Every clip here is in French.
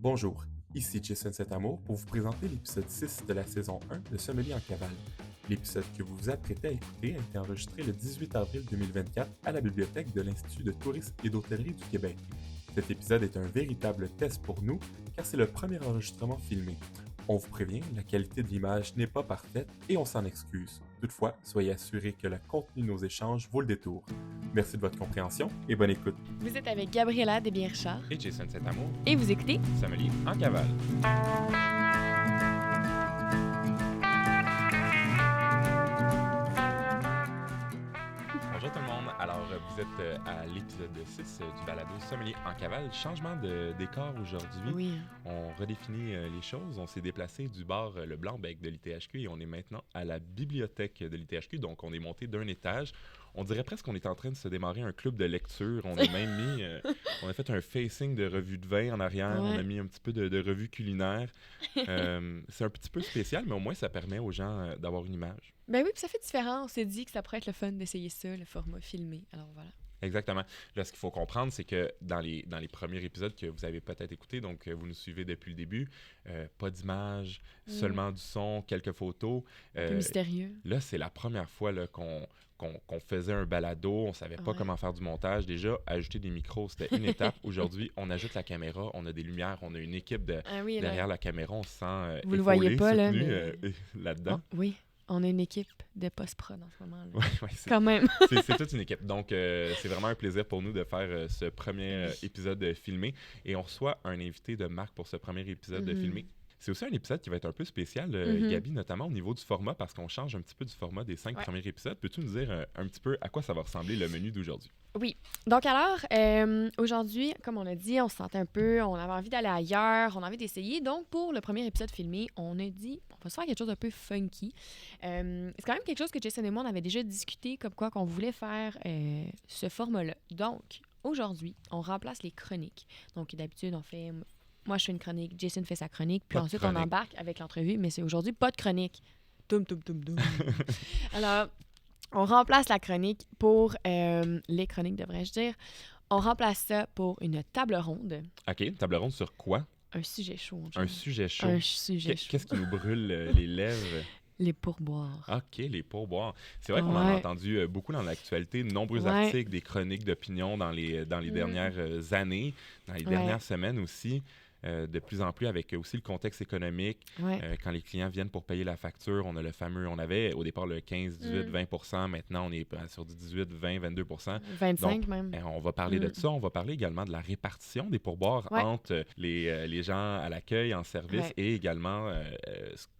Bonjour, ici Jason Amour pour vous présenter l'épisode 6 de la saison 1 de Sommelier en cavale. L'épisode que vous vous apprêtez à écouter a été enregistré le 18 avril 2024 à la bibliothèque de l'Institut de tourisme et d'hôtellerie du Québec. Cet épisode est un véritable test pour nous car c'est le premier enregistrement filmé. On vous prévient, la qualité de l'image n'est pas parfaite et on s'en excuse. Toutefois, soyez assurés que le contenu de nos échanges vaut le détour. Merci de votre compréhension et bonne écoute. Vous êtes avec Gabriella Desbiens-Richard Et Jason Amour, et vous écoutez Sommelier en cavale. Bonjour tout le monde. Alors, vous êtes à l'épisode 6 du balado Sommelier en cavale. Changement de décor aujourd'hui. Oui. On redéfinit les choses. On s'est déplacé du bar Le Blanc-Bec de l'ITHQ et on est maintenant à la bibliothèque de l'ITHQ. Donc, on est monté d'un étage. On dirait presque qu'on est en train de se démarrer un club de lecture. On a même mis... on a fait un facing de revue de vin en arrière. Ouais. On a mis un petit peu de revue culinaire. C'est un petit peu spécial, mais au moins, ça permet aux gens d'avoir une image. Ben oui, puis ça fait différent. On s'est dit que ça pourrait être le fun d'essayer ça, le format filmé. Alors voilà. Exactement. Là, ce qu'il faut comprendre, c'est que dans les premiers épisodes que vous avez peut-être écoutés, donc vous nous suivez depuis le début, pas d'image, seulement du son, quelques photos. Un peu mystérieux. Là, c'est la première fois là, qu'on faisait un balado. On savait pas comment faire du montage. Déjà, ajouter des micros, c'était une étape. Aujourd'hui, on ajoute la caméra, on a des lumières, on a une équipe derrière la caméra. On se sent vous le voyez pas, là, soutenu là-dedans. Oh, oui, on a une équipe de post-prod en ce moment. Là. Ouais, Quand même. c'est toute une équipe. Donc, c'est vraiment un plaisir pour nous de faire ce premier épisode filmé. Et on reçoit un invité de marque pour ce premier épisode filmé. C'est aussi un épisode qui va être un peu spécial, Gabi, notamment au niveau du format, parce qu'on change un petit peu du format des 5 premiers épisodes. Peux-tu nous dire un petit peu à quoi ça va ressembler le menu d'aujourd'hui? Oui. Donc alors, aujourd'hui, comme on a dit, on se sentait un peu, on avait envie d'aller ailleurs, on avait envie d'essayer. Donc pour le premier épisode filmé, on a dit, on va se faire quelque chose d'un peu funky. C'est quand même quelque chose que Jason et moi, on avait déjà discuté, comme quoi qu'on voulait faire ce format-là. Donc aujourd'hui, on remplace les chroniques. Donc d'habitude, on fait... Moi, je fais une chronique, Jason fait sa chronique, puis ensuite, on embarque avec l'entrevue, mais c'est aujourd'hui pas de chronique. Toum, toum, toum, toum. Alors, on remplace la chronique pour les chroniques, devrais-je dire. On remplace ça pour une table ronde. OK, table ronde sur quoi? Un sujet chaud. Un sujet chaud. Un sujet chaud. Qu'est-ce qui nous brûle les lèvres? Les pourboires. OK, les pourboires. C'est vrai qu'on en a entendu beaucoup dans l'actualité, de nombreux articles, des chroniques d'opinion dans les dernières années, dans les dernières semaines aussi. De plus en plus avec aussi le contexte économique. Quand les clients viennent pour payer la facture, on a le fameux, on avait au départ le 15, 18, 20 maintenant on est sur du 18, 20, 22 25 Donc, même. On va parler de ça. On va parler également de la répartition des pourboires entre les gens à l'accueil, en service et également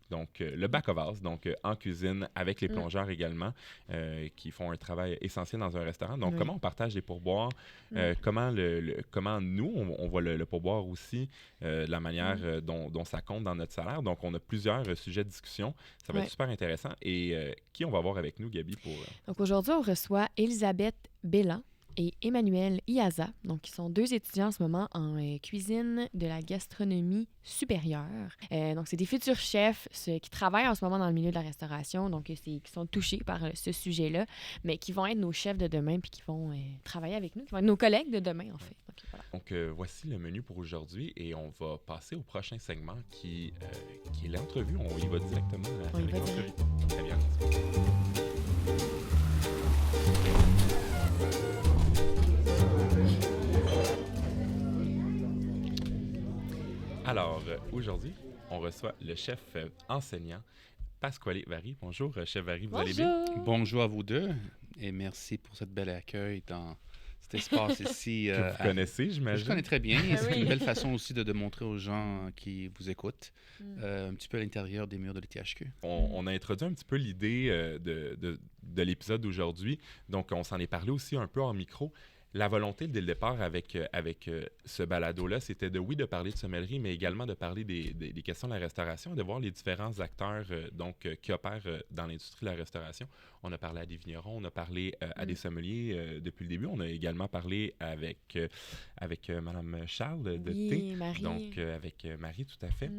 donc le back of house, donc en cuisine avec les plongeurs également qui font un travail essentiel dans un restaurant. Donc comment on partage les pourboires, comment nous on voit le pourboire aussi, la manière dont ça compte dans notre salaire. Donc on a plusieurs sujets de discussion. Ça va être super intéressant. Et qui on va voir avec nous, Gabi, pour... Donc aujourd'hui, on reçoit Elisabeth Belland et Emmanuel Iaza, donc qui sont deux étudiants en ce moment en cuisine de la gastronomie supérieure. Donc, c'est des futurs chefs qui travaillent en ce moment dans le milieu de la restauration, donc qui sont touchés par ce sujet-là, mais qui vont être nos chefs de demain puis qui vont travailler avec nous, qui vont être nos collègues de demain, en fait. Donc, voici le menu pour aujourd'hui et on va passer au prochain segment qui est l'entrevue. On y va directement avec l'entrevue. Très bien. Alors, aujourd'hui, on reçoit le chef enseignant Pasquale Vary. Bonjour, chef Vary, vous allez bien? Bonjour à vous deux et merci pour cette belle accueil dans cet espace ici. Que vous connaissez, j'imagine? Je connais très bien. C'est une belle façon aussi de montrer aux gens qui vous écoutent un petit peu à l'intérieur des murs de l'ITHQ. On a introduit un petit peu l'idée de l'épisode d'aujourd'hui. Donc, on s'en est parlé aussi un peu en micro. La volonté, dès le départ, avec ce balado-là, c'était de parler de sommellerie, mais également de parler des questions de la restauration, de voir les différents acteurs qui opèrent dans l'industrie de la restauration. On a parlé à des vignerons, on a parlé à des sommeliers depuis le début. On a également parlé avec Mme Charles de Thé. Marie. Donc, avec Marie, tout à fait.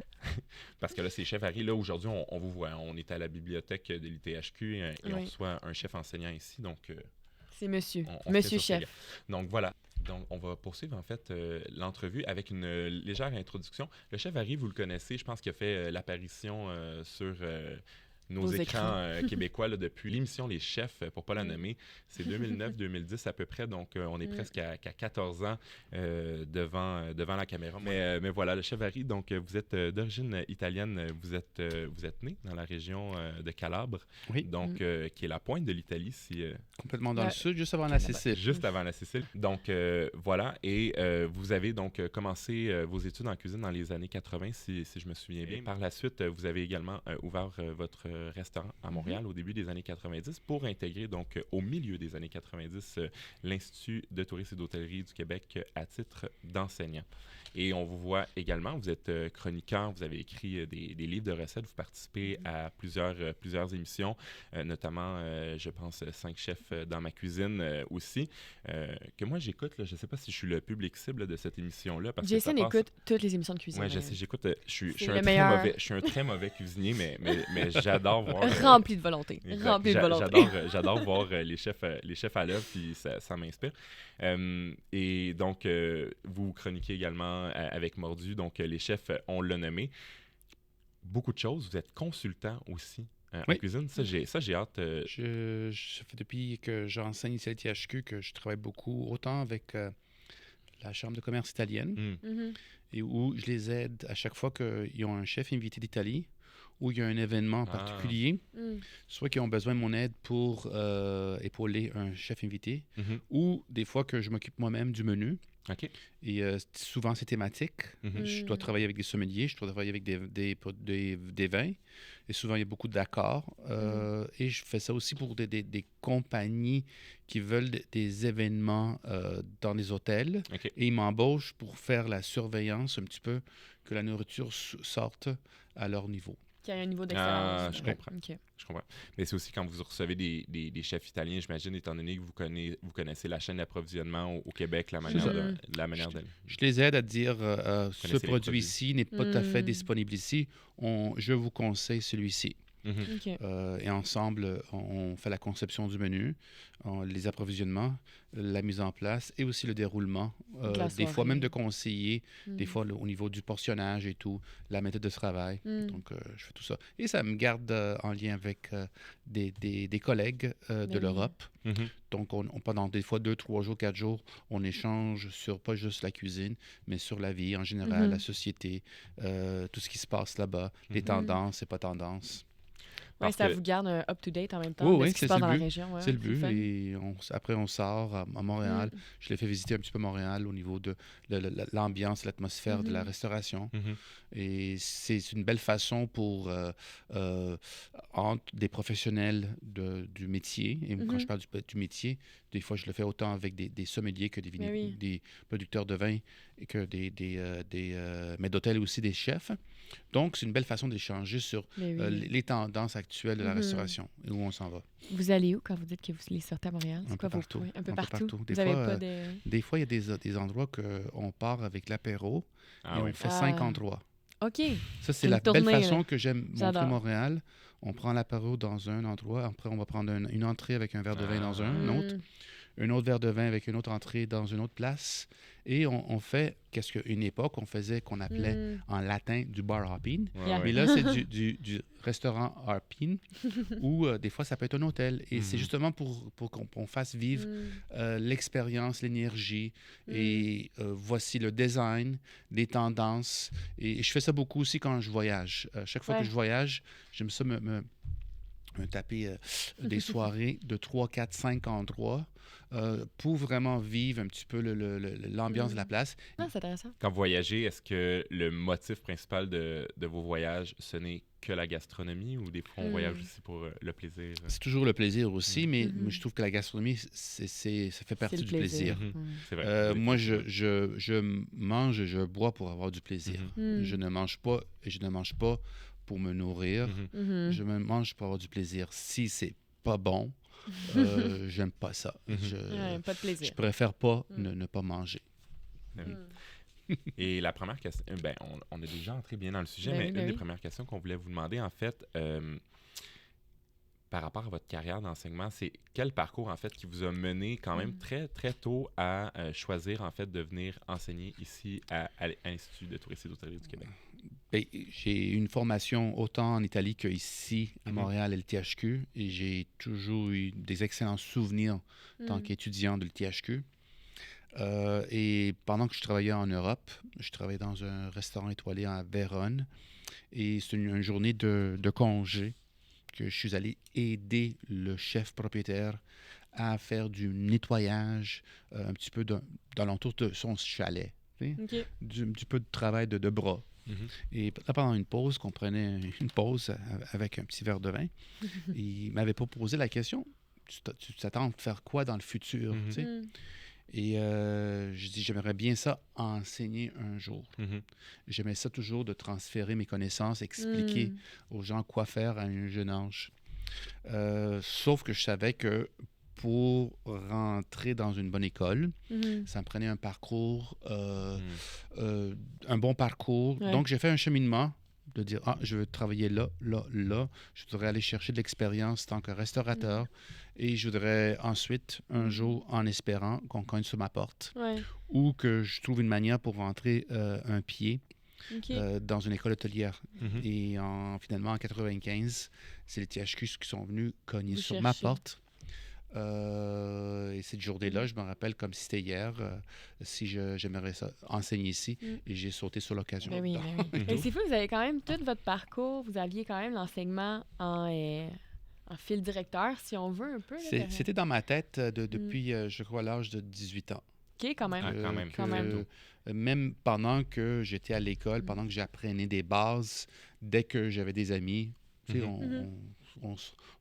Parce que là, c'est chef Harry. Là, aujourd'hui, on vous voit. On est à la bibliothèque de l'ITHQ et on reçoit un chef enseignant ici. Donc... c'est monsieur. On monsieur chef. Donc voilà. Donc, on va poursuivre en fait l'entrevue avec une légère introduction. Le chef Harry, vous le connaissez, je pense qu'il a fait l'apparition sur nos écrans québécois là, depuis l'émission Les Chefs, pour ne pas la nommer. C'est 2009-2010 à peu près, donc on est presque à 14 ans devant la caméra. Mais voilà, le chef Harry, donc vous êtes d'origine italienne, vous êtes né dans la région de Calabre, Oui. donc qui est la pointe de l'Italie. Complètement dans le sud, juste avant la Sicile. Juste avant la Sicile. Donc voilà, et vous avez donc commencé vos études en cuisine dans les années 80, si je me souviens bien. Par la suite, vous avez également ouvert votre restaurant à Montréal au début des années 90 pour intégrer donc au milieu des années 90 l'Institut de tourisme et d'hôtellerie du Québec à titre d'enseignant. Et on vous voit également, vous êtes chroniqueur, vous avez écrit des livres de recettes, vous participez à plusieurs émissions, notamment, je pense, 5 chefs dans ma cuisine aussi, que moi j'écoute, là, je ne sais pas si je suis le public cible de cette émission-là. Jason écoute toutes les émissions de cuisine. Oui, je sais, j'écoute, je suis un très mauvais cuisinier, mais j'adore voir... Rempli de volonté. Rempli de volonté. J'adore voir les chefs à l'œuvre, puis ça m'inspire. Et donc, vous chroniquez également avec Mordu, donc les chefs, on l'a nommé. Beaucoup de choses. Vous êtes consultant aussi en cuisine. Ça, j'ai hâte. Ça fait depuis que j'enseigne ici à l'ITHQ que je travaille beaucoup, autant avec la Chambre de commerce italienne, et où je les aide à chaque fois qu'ils ont un chef invité d'Italie, où il y a un événement particulier, soit qu'ils ont besoin de mon aide pour épauler un chef invité, ou des fois que je m'occupe moi-même du menu. OK. Et souvent, c'est thématique. Je dois travailler avec des sommeliers, je dois travailler avec des vins. Et souvent, il y a beaucoup d'accords. Et je fais ça aussi pour des compagnies qui veulent des événements dans des hôtels. Okay. Et ils m'embauchent pour faire la surveillance un petit peu, que la nourriture sorte à leur niveau. Qu'il y a un niveau d'excellence. Je comprends. Okay. Je comprends. Mais c'est aussi quand vous recevez des chefs italiens, j'imagine, étant donné que vous connaissez la chaîne d'approvisionnement au Québec, la manière de... Je les aide à dire ce produit-ci n'est pas tout à fait disponible ici. Je vous conseille celui-ci. Okay. Et ensemble, on fait la conception du menu, les approvisionnements, la mise en place et aussi le déroulement. Des fois même de conseiller, des fois au niveau du portionnage et tout, la méthode de travail. Donc, je fais tout ça. Et ça me garde en lien avec des collègues de l'Europe. Donc, pendant des fois 2, 3 jours, 4 jours, on échange sur pas juste la cuisine, mais sur la vie en général, la société, tout ce qui se passe là-bas, les tendances et pas tendances. Oui, ça vous garde up-to-date en même temps de ce qui se passe dans la région. Ouais, c'est le but. Et après, on sort à Montréal. Je l'ai fait visiter un petit peu Montréal au niveau de l'ambiance, l'atmosphère de la restauration. Et c'est une belle façon pour entre des professionnels du métier. Et quand je parle du métier, des fois, je le fais autant avec des sommeliers que des producteurs de vin, et que mais d'hôtels aussi des chefs. Donc, c'est une belle façon d'échanger sur les tendances actuelles de la restauration et où on s'en va. Vous allez où quand vous dites que vous les sortez à Montréal? Un peu partout. Un peu partout. Des fois, il y a des endroits qu'on part avec l'apéro et on fait 5 endroits. OK. Ça, c'est la belle façon que j'aime montrer Montréal. On prend l'apéro dans un endroit. Après, on va prendre une entrée avec un verre de vin dans un autre. Un autre verre de vin avec une autre entrée dans une autre place. Et on fait qu'est-ce qu'une époque, on faisait qu'on appelait en latin du bar hopping. Mais là, c'est du restaurant hopping où des fois, ça peut être un hôtel. Et c'est justement pour qu'on fasse vivre l'expérience, l'énergie. Et voici le design, les tendances. Et je fais ça beaucoup aussi quand je voyage. Chaque fois que je voyage, j'aime ça me taper des soirées de 3, 4, 5 endroits pour vraiment vivre un petit peu l'ambiance de la place. Ah, c'est intéressant. Quand vous voyagez, est-ce que le motif principal de vos voyages, ce n'est que la gastronomie ou des fois on voyage aussi pour le plaisir? C'est toujours le plaisir aussi, mais je trouve que la gastronomie, ça fait partie du plaisir. C'est vrai. Moi, je mange et je bois pour avoir du plaisir. Je ne mange pas et je ne mange pas pour me nourrir. Je me mange pour avoir du plaisir. Si c'est pas bon, j'aime pas ça. Pas de plaisir. Je préfère pas ne pas manger. Et la première question, on est déjà entré bien dans le sujet, mais une des premières questions qu'on voulait vous demander, en fait, par rapport à votre carrière d'enseignement, c'est quel parcours, en fait, qui vous a mené quand même très, très tôt à choisir, en fait, de venir enseigner ici à l'Institut de tourisme et d'hôtellerie du Québec? Bien, j'ai eu une formation autant en Italie qu'ici, à Montréal, à l'ITHQ, et j'ai toujours eu des excellents souvenirs en tant qu'étudiant de l'ITHQ. Et pendant que je travaillais en Europe, je travaillais dans un restaurant étoilé à Vérone, et c'est une journée de congé que je suis allé aider le chef propriétaire à faire du nettoyage un petit peu dans l'entour de son chalet. Un petit peu de travail de bras. Et là, pendant une pause, qu'on prenait une pause avec un petit verre de vin, il m'avait proposé la question, tu t'attends de faire quoi dans le futur? Et je dis, j'aimerais bien ça enseigner un jour. J'aimais ça toujours de transférer mes connaissances, expliquer aux gens quoi faire à un jeune âge. Sauf que je savais que pour rentrer dans une bonne école, ça me prenait un parcours, un bon parcours. Ouais. Donc, j'ai fait un cheminement de dire, je veux travailler là. Je voudrais aller chercher de l'expérience en tant que restaurateur. Et je voudrais ensuite, un jour, en espérant qu'on cogne sur ma porte ou que je trouve une manière pour rentrer un pied dans une école hôtelière. Et finalement, en 1995, c'est les THQ qui sont venus cogner sur ma porte. Et cette journée-là, je me rappelle comme si c'était hier, si j'aimerais ça, enseigner ici, et j'ai sauté sur l'occasion. Ben oui. Et c'est fou, vous avez quand même tout votre parcours, vous aviez quand même l'enseignement en fil directeur, si on veut, un peu. C'était dans ma tête depuis, je crois, l'âge de 18 ans. OK, quand même. Quand même. Même pendant que j'étais à l'école, pendant que j'apprenais des bases, dès que j'avais des amis, tu sais,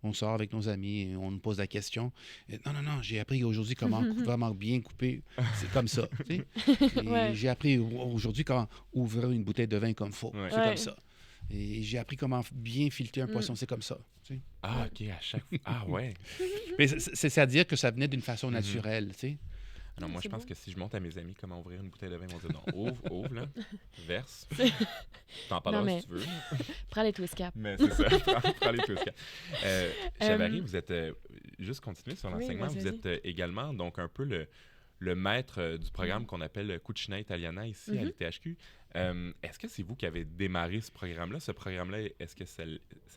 on sort avec nos amis et on nous pose la question. Et, non, j'ai appris aujourd'hui comment vraiment bien couper. C'est comme ça. Tu sais? J'ai appris aujourd'hui comment ouvrir une bouteille de vin comme il faut. C'est comme ça. Et j'ai appris comment bien fileter un poisson. C'est comme ça. Tu sais? Ah, OK, à chaque fois. Ah, ouais. Mais c'est-à-dire que ça venait d'une façon naturelle. Tu sais? Non, moi, je pense que si je montre à mes amis comment ouvrir une bouteille de vin, ils vont dire non, ouvre, là, verse. T'en parleras si tu veux. Prends les twist caps. Mais c'est ça, prends les twist caps. Chavary, vous êtes, juste continuer sur l'enseignement, vous êtes également donc un peu le maître du programme qu'on appelle Cucina Italiana ici à l'ITHQ. Est-ce que c'est vous qui avez démarré ce programme-là? Ce programme-là, est-ce que ça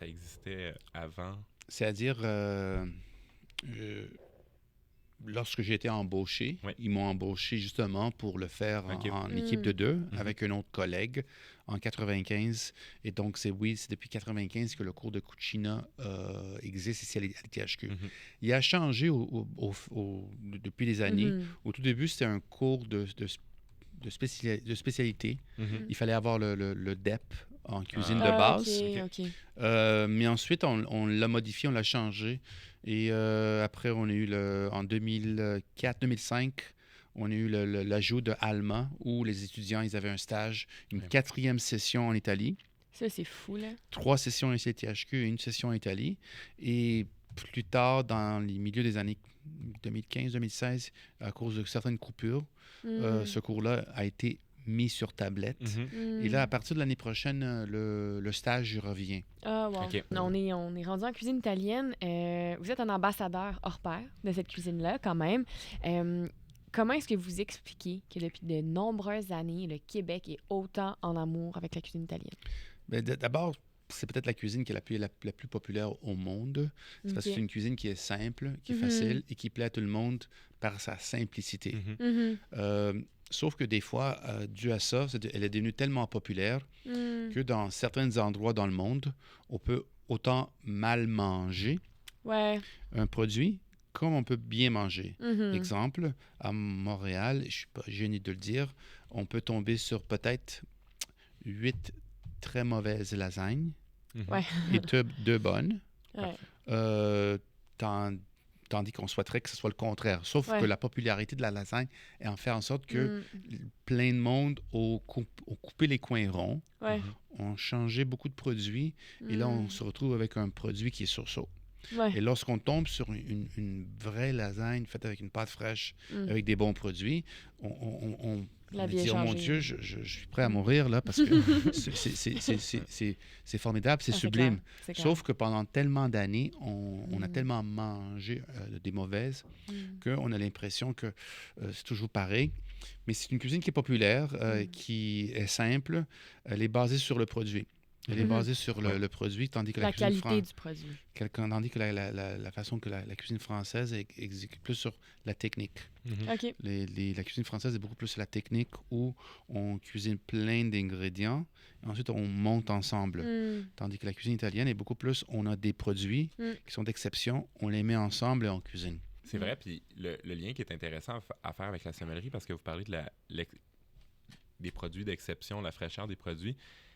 existait avant? C'est-à-dire... lorsque j'ai été embauché, ils m'ont embauché justement pour le faire en équipe de deux avec un autre collègue en 95. Et donc, c'est depuis 95 que le cours de Cucina existe ici à l'ITHQ. Il a changé depuis les années. Au tout début, c'était un cours de spécialité. Il fallait avoir le DEP en cuisine de base. Mais ensuite, on l'a modifié, on l'a changé. Et après, on a eu en 2004-2005, on a eu l'ajout de Alma, où les étudiants, ils avaient un stage, une 4e session en Italie. Ça, c'est fou, là. 3 sessions ici à THQ et une session en Italie. Et plus tard, dans les milieux des années 2015-2016, à cause de certaines coupures, ce cours-là a été mis sur tablette. Et là, à partir de l'année prochaine, le stage revient. Ah, wow. Okay. On est rendu en cuisine italienne. Vous êtes un ambassadeur hors pair de cette cuisine-là, quand même. Comment est-ce que vous expliquez que depuis de nombreuses années, le Québec est autant en amour avec la cuisine italienne? Bien, d'abord, c'est peut-être la cuisine qui est la plus populaire au monde. C'est parce que c'est une cuisine qui est simple, qui est facile et qui plaît à tout le monde par sa simplicité. Sauf que des fois, dû à ça, elle est devenue tellement populaire que dans certains endroits dans le monde, on peut autant mal manger un produit comme on peut bien manger. Exemple, à Montréal, je ne suis pas gêné de le dire, on peut tomber sur peut-être 8 très mauvaises lasagnes et 2 bonnes. Tandis qu'on souhaiterait que ce soit le contraire. Sauf que la popularité de la lasagne en fait en sorte que plein de monde ont coupé les coins ronds, ont changé beaucoup de produits, et là, on se retrouve avec un produit qui est sur-saut. Et lorsqu'on tombe sur une vraie lasagne faite avec une pâte fraîche, avec des bons produits, La vie dit, est oh mon changée. Dieu, je suis prêt à mourir là parce que c'est formidable, c'est sublime. C'est clair. Sauf que pendant tellement d'années, on a tellement mangé des mauvaises qu'on a l'impression que c'est toujours pareil. Mais c'est une cuisine qui est populaire, qui est simple, elle est basée sur le produit. Elle est basée sur le produit, tandis que la qualité du produit. Tandis que la façon que la cuisine française exécute plus sur la technique. OK. La cuisine française est beaucoup plus sur la technique où on cuisine plein d'ingrédients et ensuite on monte ensemble. Tandis que la cuisine italienne est beaucoup plus, on a des produits qui sont d'exception, on les met ensemble et on cuisine. C'est vrai, puis le lien qui est intéressant à faire avec la sommellerie, parce que vous parlez des produits d'exception, la fraîcheur des produits,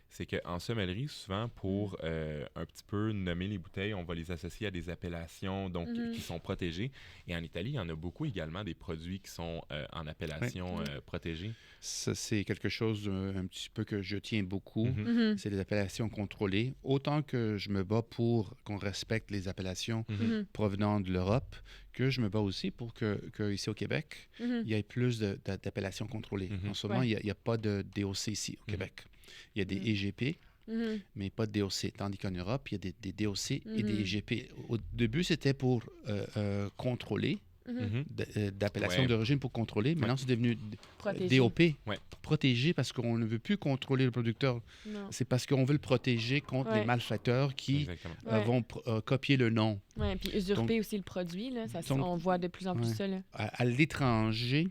c'est qu'en sommellerie, souvent, pour un petit peu nommer les bouteilles, on va les associer à des appellations donc qui sont protégées. Et en Italie, il y en a beaucoup également des produits qui sont en appellation protégée. Ça, c'est quelque chose un petit peu que je tiens beaucoup. C'est les appellations contrôlées. Autant que je me bats pour qu'on respecte les appellations provenant de l'Europe, que je me bats aussi pour que ici au Québec, il y ait plus d'appellations contrôlées. En ce moment, il n'y a pas de DOC ici au Québec. Il y a des EGP, mais pas de DOC. Tandis qu'en Europe, il y a des DOC et des EGP. Au début, c'était pour contrôler, d'appellation d'origine pour contrôler. Maintenant, c'est devenu DOP, protéger parce qu'on ne veut plus contrôler le producteur. C'est parce qu'on veut le protéger contre les malfaiteurs qui vont copier le nom. Oui, puis usurper aussi le produit. Là. On voit de plus en plus ça. Là. À l'étranger,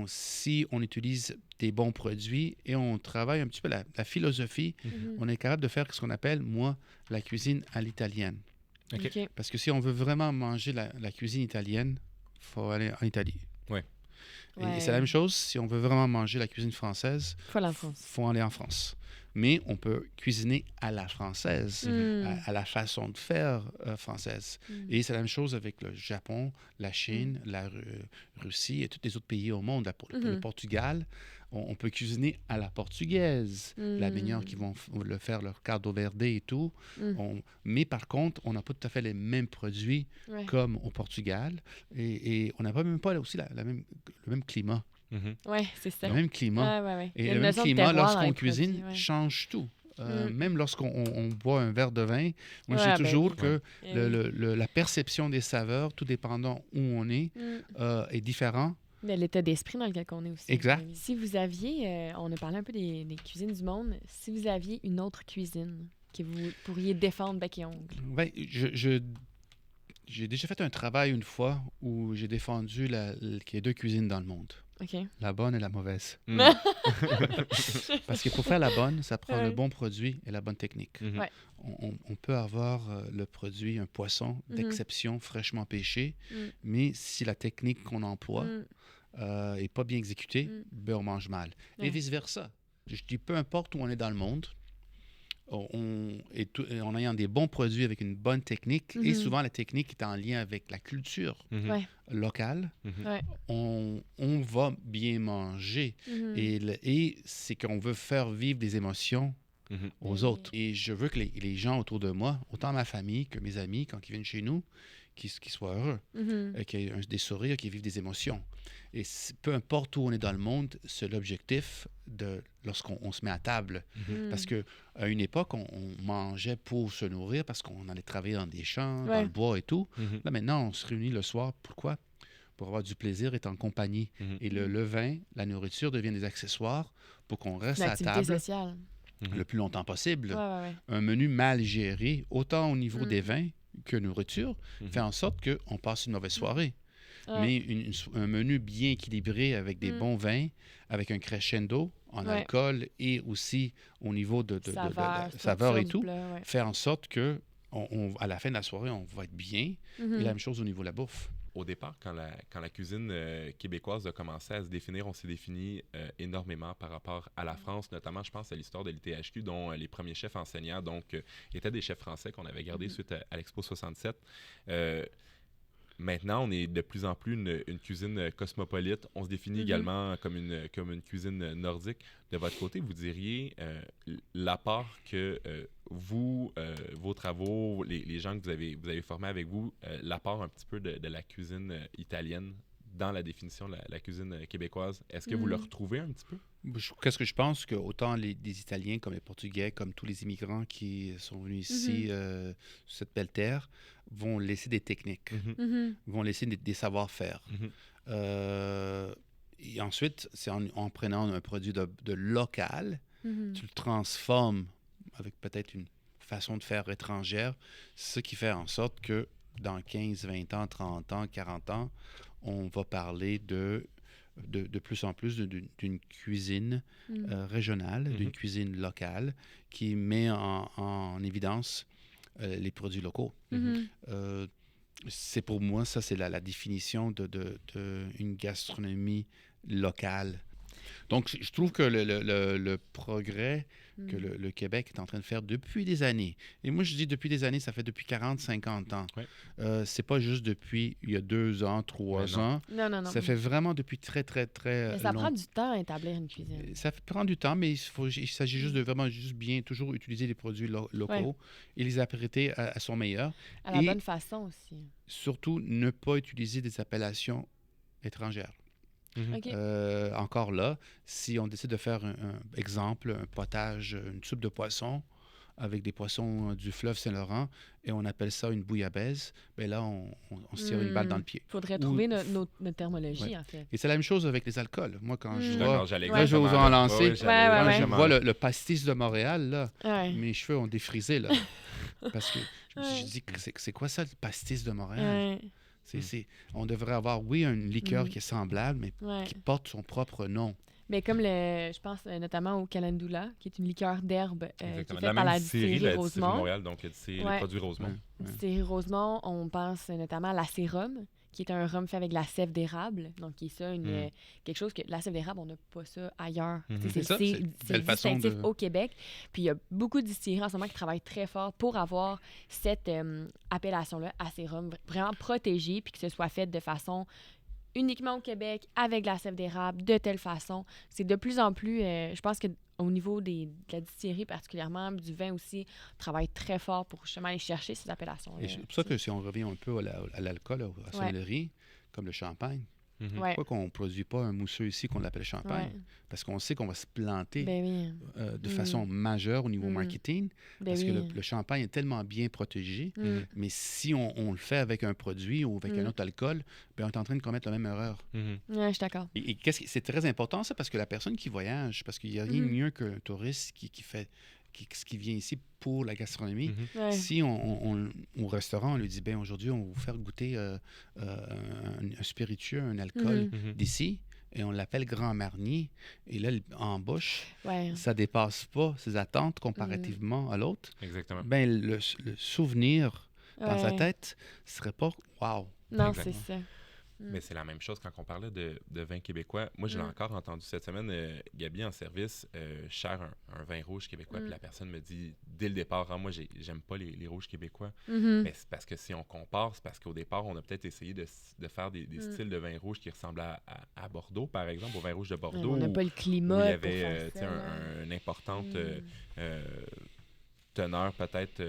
si on utilise des bons produits et on travaille un petit peu la philosophie, on est capable de faire ce qu'on appelle, la cuisine à l'italienne. Okay. Parce que si on veut vraiment manger la cuisine italienne, il faut aller en Italie. Et c'est la même chose, si on veut vraiment manger la cuisine française, il faut aller en France. Mais on peut cuisiner à la française, à la façon de faire française. Et c'est la même chose avec le Japon, la Chine, la Russie et tous les autres pays au monde. Le Portugal, on peut cuisiner à la portugaise. La manière qu'ils vont le faire, leur caldo verde et tout. Mais par contre, on n'a pas tout à fait les mêmes produits comme au Portugal. Et on n'a même pas aussi le même climat. Oui, c'est ça. Le même climat. Et le même climat, lorsqu'on cuisine, change tout. Même lorsqu'on boit un verre de vin, moi, je sais toujours que la perception des saveurs, tout dépendant où on est différent. Mais l'état d'esprit dans lequel on est aussi. Exact. Si vous aviez, on a parlé un peu des cuisines du monde, si vous aviez une autre cuisine que vous pourriez défendre bec et ongles. Ben, j'ai déjà fait un travail une fois où j'ai défendu qu'il y ait deux cuisines dans le monde. Okay. La bonne et la mauvaise. Parce que pour faire la bonne, ça prend le bon produit et la bonne technique. On peut avoir le produit, un poisson d'exception, fraîchement pêché, mais si la technique qu'on emploie n'est pas bien exécutée, on mange mal. Et vice-versa. Je dis, peu importe où on est dans le monde, en ayant des bons produits avec une bonne technique, et souvent la technique est en lien avec la culture locale, on va bien manger. Et c'est qu'on veut faire vivre des émotions aux autres. Et je veux que les gens autour de moi, autant ma famille que mes amis, quand ils viennent chez nous, qu'ils soient heureux, qu'ils aient des sourires, qu'ils vivent des émotions. Et peu importe où on est dans le monde, c'est l'objectif lorsqu'on se met à table. Parce qu'à une époque, on mangeait pour se nourrir parce qu'on allait travailler dans des champs, dans le bois et tout. Là, maintenant, on se réunit le soir. Pourquoi? Pour avoir du plaisir et en compagnie. Et le vin, la nourriture deviennent des accessoires pour qu'on reste à table sociale. Le plus longtemps possible. Un menu mal géré, autant au niveau des vins que nourriture, fait en sorte qu'on passe une mauvaise soirée. Mais un menu bien équilibré avec des bons vins, avec un crescendo en alcool et aussi au niveau de saveur et tout, fait en sorte que à la fin de la soirée, on va être bien. Et la même chose au niveau de la bouffe. Au départ, quand la cuisine québécoise a commencé à se définir, on s'est défini énormément par rapport à la France, notamment, je pense, à l'histoire de l'ITHQ, dont les premiers chefs enseignants étaient des chefs français qu'on avait gardés suite à l'Expo 67. Maintenant, on est de plus en plus une cuisine cosmopolite. On se définit également comme une cuisine nordique. De votre côté, vous diriez l'apport que vos travaux, les gens que vous avez formés avec vous, l'apport un petit peu de la cuisine italienne dans la définition de la cuisine québécoise. Est-ce que vous le retrouvez un petit peu? Qu'est-ce que je pense? Que autant les Italiens comme les Portugais, comme tous les immigrants qui sont venus ici, sur cette belle terre, vont laisser des techniques, vont laisser des savoir-faire. Et ensuite, c'est en prenant un produit de local, tu le transformes avec peut-être une façon de faire étrangère, ce qui fait en sorte que dans 15, 20 ans, 30 ans, 40 ans, on va parler de plus en plus d'une cuisine régionale, d'une cuisine locale qui met en évidence les produits locaux. C'est pour moi, ça, c'est la définition d'une gastronomie locale. Donc, je trouve que le progrès que le Québec est en train de faire depuis des années, et moi, je dis depuis des années, ça fait depuis 40, 50 ans. C'est pas juste depuis il y a 2 ans, 3 ans. Non. Ça fait vraiment depuis très, très, très mais ça prend du temps à établir une cuisine. Ça prend du temps, mais il s'agit juste de vraiment juste bien toujours utiliser les produits locaux et les apprêter à son meilleur. À la bonne façon aussi. Surtout, ne pas utiliser des appellations étrangères. Encore là, si on décide de faire un exemple, un potage, une soupe de poisson avec des poissons du fleuve Saint-Laurent et on appelle ça une bouillabaisse, bien là, on se tire une balle dans le pied. Il faudrait trouver notre terminologie, en fait. Et c'est la même chose avec les alcools. Moi, quand je vois... Là, je vais vous en lancer. Quand je vois le pastis de Montréal, là, mes cheveux ont défrisé, là. Parce que je me suis dit, c'est quoi ça, le pastis de Montréal? On devrait avoir, oui, une liqueur qui est semblable, mais qui porte son propre nom. Mais comme je pense notamment au Calendula, qui est une liqueur d'herbe qui est faite par la distillerie Rosemont. De Montréal, donc c'est les produits Rosemont. Distillerie Rosemont, on pense notamment à l'acérum, qui est un rhum fait avec de la sève d'érable. Donc, qui est ça, quelque chose que la sève d'érable, on n'a pas ça ailleurs. C'est distinctif au Québec. Puis, il y a beaucoup de distilleries en ce moment qui travaillent très fort pour avoir cette appellation-là, acérum, vraiment protégée, puis que ce soit fait de façon uniquement au Québec, avec de la sève d'érable, de telle façon. C'est de plus en plus, je pense qu'au niveau de la distillerie particulièrement, du vin aussi, on travaille très fort pour justement aller chercher ces appellations-là. C'est pour ça que si on revient un peu à l'alcool, à la sommellerie, comme le champagne, pourquoi qu'on ne produit pas un mousseux ici qu'on l'appelle champagne? Parce qu'on sait qu'on va se planter de façon majeure au niveau marketing, parce que le champagne est tellement bien protégé, mais si on le fait avec un produit ou avec un autre alcool, on est en train de commettre la même erreur. Je suis d'accord. Et c'est très important, ça, parce que la personne qui voyage, parce qu'il n'y a rien de mieux qu'un touriste qui vient ici pour la gastronomie. Si au restaurant, on lui dit, aujourd'hui, on va vous faire goûter un spiritueux, un alcool d'ici, et on l'appelle Grand Marnier, et là, en bouche, ça ne dépasse pas ses attentes comparativement à l'autre. Exactement. Le souvenir dans sa tête ne serait pas « wow ». Non, c'est ça. Mais c'est la même chose quand on parlait de vin québécois. Moi, je l'ai encore entendu cette semaine, Gabi, en service, cher un vin rouge québécois, puis la personne me dit, dès le départ, moi, j'aime pas les rouges québécois. Mais c'est parce que si on compare, c'est parce qu'au départ, on a peut-être essayé de faire des styles de vin rouge qui ressemblent à Bordeaux, par exemple, au vin rouge de Bordeaux. On n'a pas le climat. Où il y avait une importante... teneur peut-être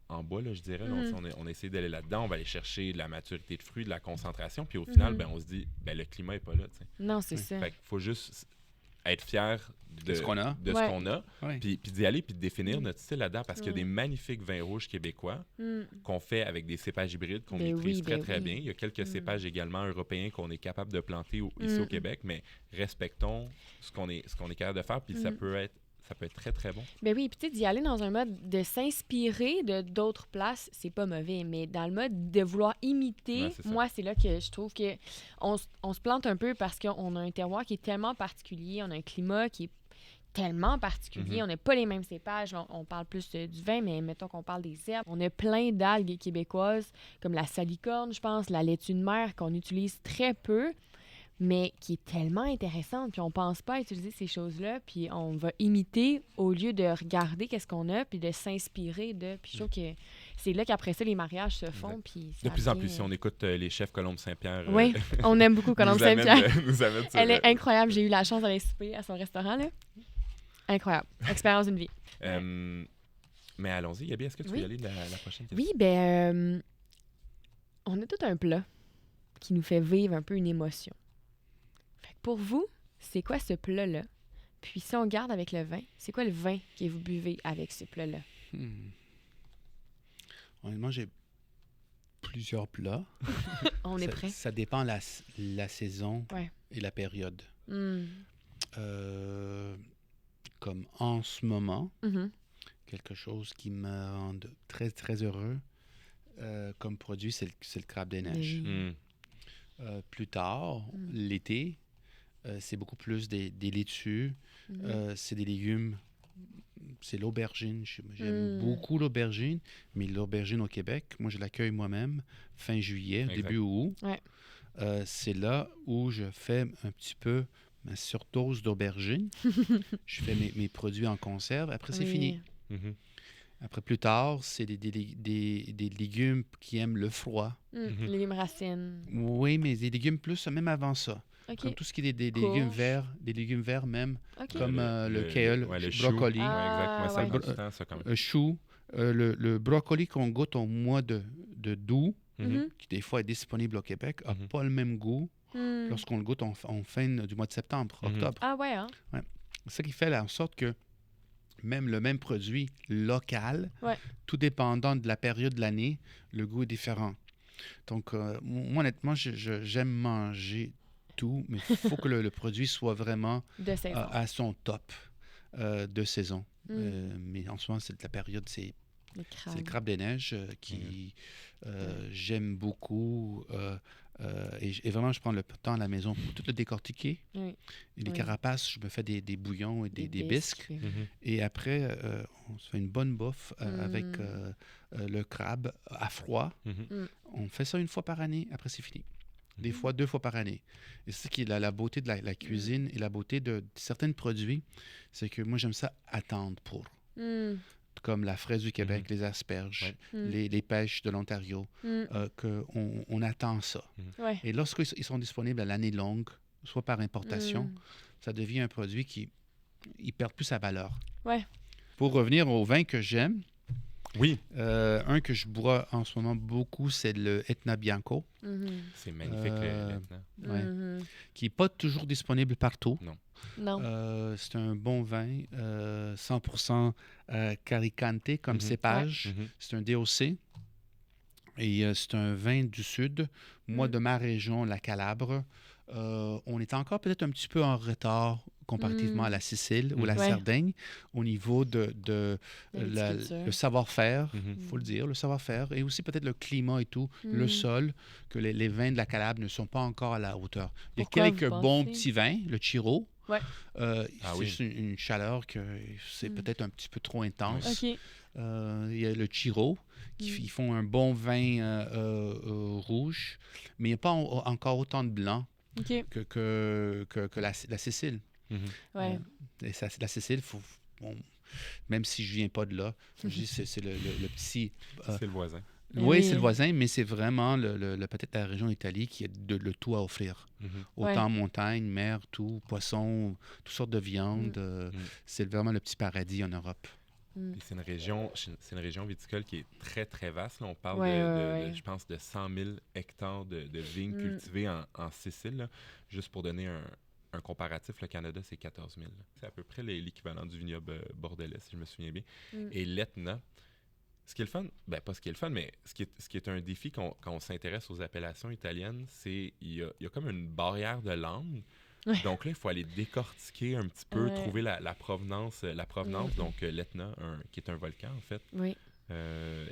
en bas, là, je dirais. Donc, on essaie d'aller là-dedans, on va aller chercher de la maturité de fruits, de la concentration, puis au final, on se dit, le climat n'est pas là. T'sais. Non, c'est ça. Fait qu'il faut juste être fier de ce qu'on a, Ouais. puis d'y aller, puis de définir notre style là-dedans, parce qu'il y a des magnifiques vins rouges québécois qu'on fait avec des cépages hybrides qu'on maîtrise très bien. Il y a quelques cépages également européens qu'on est capable de planter ici au Québec, mais respectons ce qu'on est capable de faire, puis ça peut être très, très bon. Ben oui, puis tu sais, d'y aller dans un mode de s'inspirer de d'autres places, c'est pas mauvais, mais dans le mode de vouloir imiter, moi, c'est là que je trouve que on se plante un peu parce qu'on a un terroir qui est tellement particulier, on a un climat qui est tellement particulier, on n'a pas les mêmes cépages, on parle plus du vin, mais mettons qu'on parle des herbes. On a plein d'algues québécoises, comme la salicorne, je pense, la laitue de mer, qu'on utilise très peu, mais qui est tellement intéressante, puis on pense pas à utiliser ces choses-là, puis on va imiter au lieu de regarder qu'est-ce qu'on a, puis de s'inspirer de... Puis je trouve que c'est là qu'après ça, les mariages se font, puis... De plus en plus, si on écoute les chefs Colombe Saint-Pierre... Oui, on aime beaucoup Colombe Saint-Pierre. Elle est elle incroyable, j'ai eu la chance d'aller souper à son restaurant, là. Incroyable. Expérience d'une vie. Mais allons-y, Gabi, est-ce que tu veux y aller la prochaine question? Oui, on a tout un plat qui nous fait vivre un peu une émotion. Fait que pour vous, c'est quoi ce plat-là? Puis si on garde avec le vin, c'est quoi le vin que vous buvez avec ce plat-là? Honnêtement, j'ai plusieurs plats. On est prêt? Ça dépend la saison et la période. Comme en ce moment, quelque chose qui me rend très, très heureux comme produit, c'est le crabe des neiges. Plus tard, l'été, c'est beaucoup plus des laitues, c'est des légumes, c'est l'aubergine. J'aime beaucoup l'aubergine, mais l'aubergine au Québec, moi je l'accueille moi-même fin juillet, début août. C'est là où je fais un petit peu ma surdose d'aubergine. Je fais mes produits en conserve, après c'est fini. Après, plus tard, c'est des légumes qui aiment le froid. Légumes racines. Oui, mais des légumes plus, même avant ça. Comme tout ce qui est des légumes verts même, comme le kale, le brocoli. Le chou, le brocoli qu'on goûte au mois de d'août, qui des fois est disponible au Québec, n'a pas le même goût lorsqu'on le goûte en fin du mois de septembre, octobre. Ah ouais, hein? Ouais. C'est ça qui fait en sorte que même le même produit local, tout dépendant de la période de l'année, le goût est différent. Donc, moi, honnêtement, j'aime manger tout, mais il faut que le produit soit vraiment à son top de saison. Mais en ce moment, c'est la période, c'est le crabe des neiges qui j'aime beaucoup. Et vraiment, je prends le temps à la maison pour tout le décortiquer. Et les carapaces, je me fais des bouillons et des bisques. Et après, on se fait une bonne bouffe avec le crabe à froid. On fait ça une fois par année. Après, c'est fini. Des fois, 2 fois par année. Et c'est ça qui est la beauté de la cuisine et la beauté de certains produits. C'est que moi, j'aime ça attendre pour. Comme la fraise du Québec, les asperges, les pêches de l'Ontario, qu'on attend ça. Et lorsqu'ils sont disponibles à l'année longue, soit par importation, ça devient un produit qui ne perd plus sa valeur. Pour revenir au vin que j'aime, un que je bois en ce moment beaucoup, c'est le Etna Bianco. C'est magnifique, le Etna. Qui n'est pas toujours disponible partout. Non. C'est un bon vin, 100% Caricante comme cépage. C'est un DOC. Et c'est un vin du sud. Moi, de ma région, la Calabre, on est encore peut-être un petit peu en retard comparativement à la Sicile ou la Sardaigne au niveau de le savoir-faire, il faut le dire, le savoir-faire, et aussi peut-être le climat et tout, le sol, que les vins de la Calabre ne sont pas encore à la hauteur. Il y a quelques bons petits vins, le Chiro. C'est juste une chaleur que c'est peut-être un petit peu trop intense. Il y a le Chiro, qui font un bon vin rouge, mais il n'y a pas encore autant de blanc que la Sicile. Et ça, la Sicile, même si je ne viens pas de là, je dis c'est le petit... c'est le voisin. Oui, c'est le voisin, mais c'est vraiment peut-être la région d'Italie qui a le tout à offrir. Autant montagne, mer, tout, poisson, toutes sortes de viandes. C'est vraiment le petit paradis en Europe. C'est une région viticole qui est très, très vaste. Là, on parle de, je pense, de 100 000 hectares de vignes cultivées en Sicile. Là. Juste pour donner un comparatif, le Canada, c'est 14 000. C'est à peu près l'équivalent du vignoble bordelais, si je me souviens bien. Et l'Etna, ce qui est le fun, pas ce qui est le fun, mais ce qui est un défi quand on s'intéresse aux appellations italiennes, c'est qu'il y a comme une barrière de langue. Donc là, il faut aller décortiquer un petit peu, trouver la provenance. Donc l'Etna, qui est un volcan, en fait.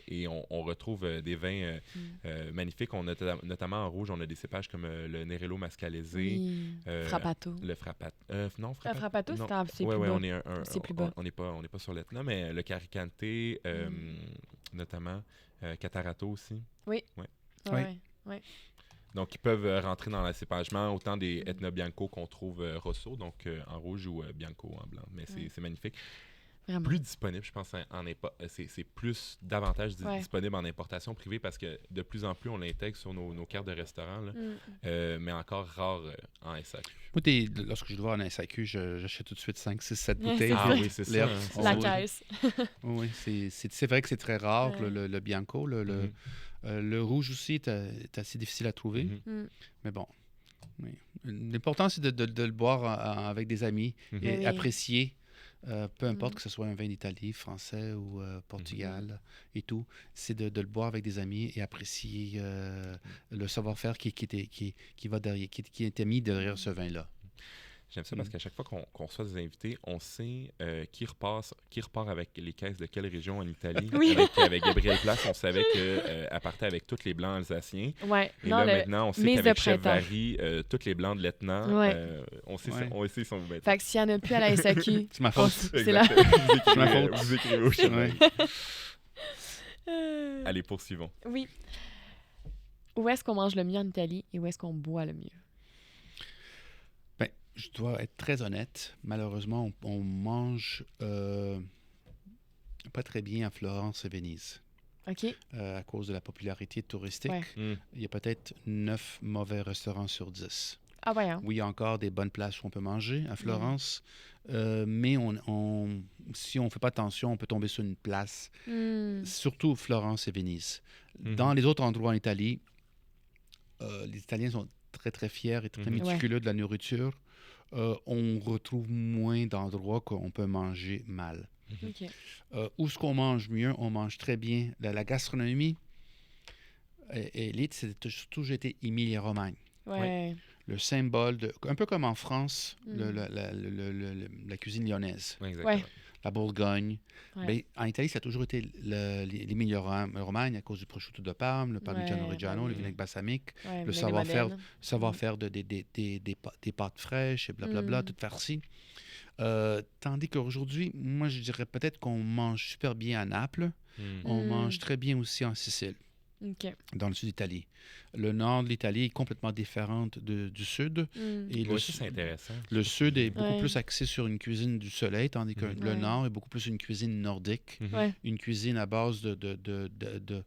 Et on retrouve des vins magnifiques. Notamment en rouge, on a des cépages comme le Nerello Mascalese. Frappato. Le Frappato. Non, Frappato, c'est plus bas. C'est plus bas. On n'est pas sur l'Etna, mais le Caricante, notamment. Catarato aussi. Oui. Donc, ils peuvent rentrer dans l'acépagement, autant des Etna Bianco qu'on trouve Rosso, donc en rouge, ou Bianco en blanc. Mais c'est magnifique. Vraiment. Plus disponible, je pense, c'est plus davantage disponible en importation privée parce que de plus en plus, on l'intègre sur nos cartes de restaurant, là, mais encore rare en SAQ. Moi, lorsque je le vois en SAQ, j'achète tout de suite 5, 6, 7 bouteilles. Oui, c'est ça. La caisse. Oui, c'est vrai que c'est très rare, le Bianco. Le rouge aussi est assez difficile à trouver. Mais bon, oui. L'important, c'est de le boire avec des amis et apprécier. Peu importe que ce soit un vin d'Italie, français ou Portugal et tout, c'est de le boire avec des amis et apprécier le savoir-faire qui va derrière, qui était mis derrière ce vin-là. J'aime ça parce qu'à chaque fois qu'on reçoit des invités, on sait qui repart avec les caisses de quelle région en Italie. Avec Gabrielle Place, on savait qu'elle partait avec tous les blancs alsaciens. Ouais. Et là, maintenant, on sait qu'avec Chef Vary, tous les blancs de Letnan, on sait son vêtement. Fait que s'il n'y en a plus à la SAQ, c'est ma faute. C'est là. Vous écrivez au chemin. Allez, poursuivons. Oui. Où est-ce qu'on mange le mieux en Italie et où est-ce qu'on boit le mieux? Je dois être très honnête. Malheureusement, on mange pas très bien à Florence et Venise. OK. À cause de la popularité touristique. Ouais. Il y a peut-être 9 mauvais restaurants sur 10. Ah ouais, hein? Oui, il y a encore des bonnes places où on peut manger à Florence. Mais si on ne fait pas attention, on peut tomber sur une place. Surtout Florence et Venise. Dans les autres endroits en Italie, les Italiens sont très, très fiers et très méticuleux de la nourriture. On retrouve moins d'endroits qu'on peut manger mal. Okay. Où est-ce qu'on mange mieux? On mange très bien. La gastronomie, élite, c'est toujours été Émilie-Romagne. Ouais. Le symbole, un peu comme en France, la cuisine lyonnaise. Oui, exactement. Ouais. La Bourgogne. Ouais. Ben, en Italie, ça a toujours été l'Émilie-Romagne à cause du prosciutto de Parme, le Parmigiano Reggiano, le vinaigre balsamique, le savoir-faire des pâtes fraîches et blablabla, tout farci. Tandis qu'aujourd'hui, moi, je dirais peut-être qu'on mange super bien à Naples. On mange très bien aussi en Sicile, dans le sud d'Italie. Le nord de l'Italie est complètement différent du sud. Et c'est intéressant. Le sud est beaucoup plus axé sur une cuisine du soleil, tandis que le nord est beaucoup plus une cuisine nordique, une cuisine à base de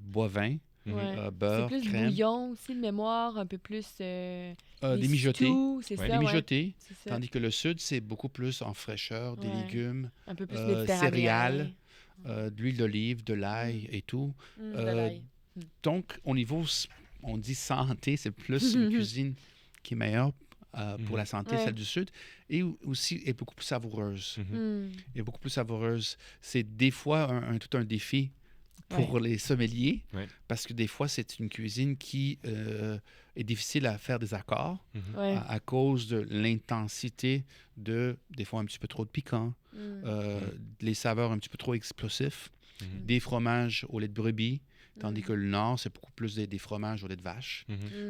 bovin. Beurre, c'est plus crème. bouillon aussi, de mémoire, un peu plus... des mijotés. C'est des mijotés. Tandis que le sud, c'est beaucoup plus en fraîcheur, des légumes, un peu plus céréales, de l'huile d'olive, de l'ail et tout. De l'ail. Donc, au niveau, on dit santé, c'est plus une cuisine qui est meilleure pour la santé, celle du sud, et aussi est beaucoup plus savoureuse. Est beaucoup plus savoureuse. C'est des fois tout un défi pour les sommeliers, parce que des fois, c'est une cuisine qui est difficile à faire des accords à cause de l'intensité des fois un petit peu trop de piquant, les saveurs un petit peu trop explosifs, des fromages au lait de brebis, tandis que le nord, c'est beaucoup plus des fromages au lait de vache,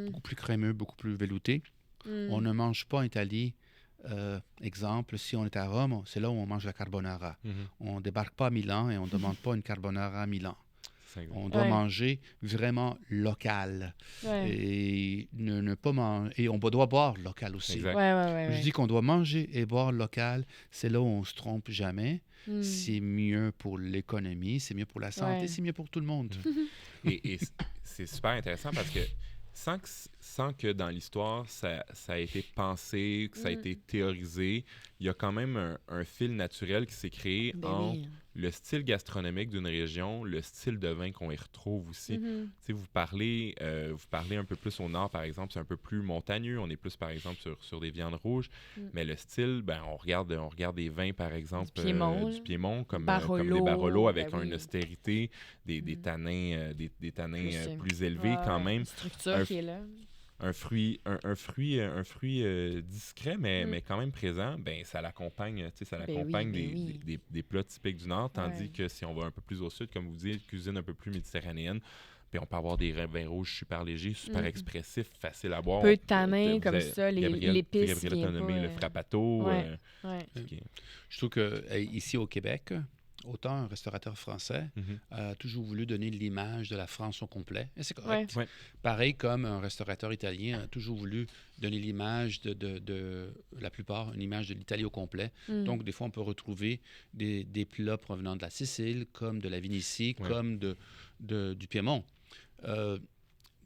beaucoup plus crémeux, beaucoup plus veloutés. On ne mange pas en Italie. Exemple, si on est à Rome, c'est là où on mange la carbonara. On ne débarque pas à Milan et on ne demande pas une carbonara à Milan. On doit manger vraiment local. Et ne pas manger. Et on doit boire local aussi. Je dis qu'on doit manger et boire local. C'est là où on ne se trompe jamais. C'est mieux pour l'économie, c'est mieux pour la santé, c'est mieux pour tout le monde. Et c'est super intéressant parce que sans que dans l'histoire, ça a été pensé, que ça a été théorisé, il y a quand même un fil naturel qui s'est créé entre le style gastronomique d'une région, le style de vin qu'on y retrouve aussi. Vous parlez un peu plus au nord, par exemple, c'est un peu plus montagneux, on est plus, par exemple, sur des viandes rouges, mais le style, on regarde des vins, par exemple, du Piémont, comme des Barolo, avec une austérité, des tanins plus élevés quand même. Une structure qui est là. Un fruit discret, mais quand même présent, ça l'accompagne, des plats typiques du Nord, tandis que si on va un peu plus au sud, comme vous dites, cuisine un peu plus méditerranéenne, on peut avoir des vins rouges super légers, super expressifs, faciles à boire. Peu de tanins comme ça, l'épice. Gabrielle a nommé le frappato. Je trouve qu'ici au Québec, autant un restaurateur français a toujours voulu donner l'image de la France au complet. Et c'est correct. Pareil comme un restaurateur italien a toujours voulu donner l'image de la plupart, une image de l'Italie au complet. Donc, des fois, on peut retrouver des plats provenant de la Sicile, comme de la Vénétie, comme du Piémont.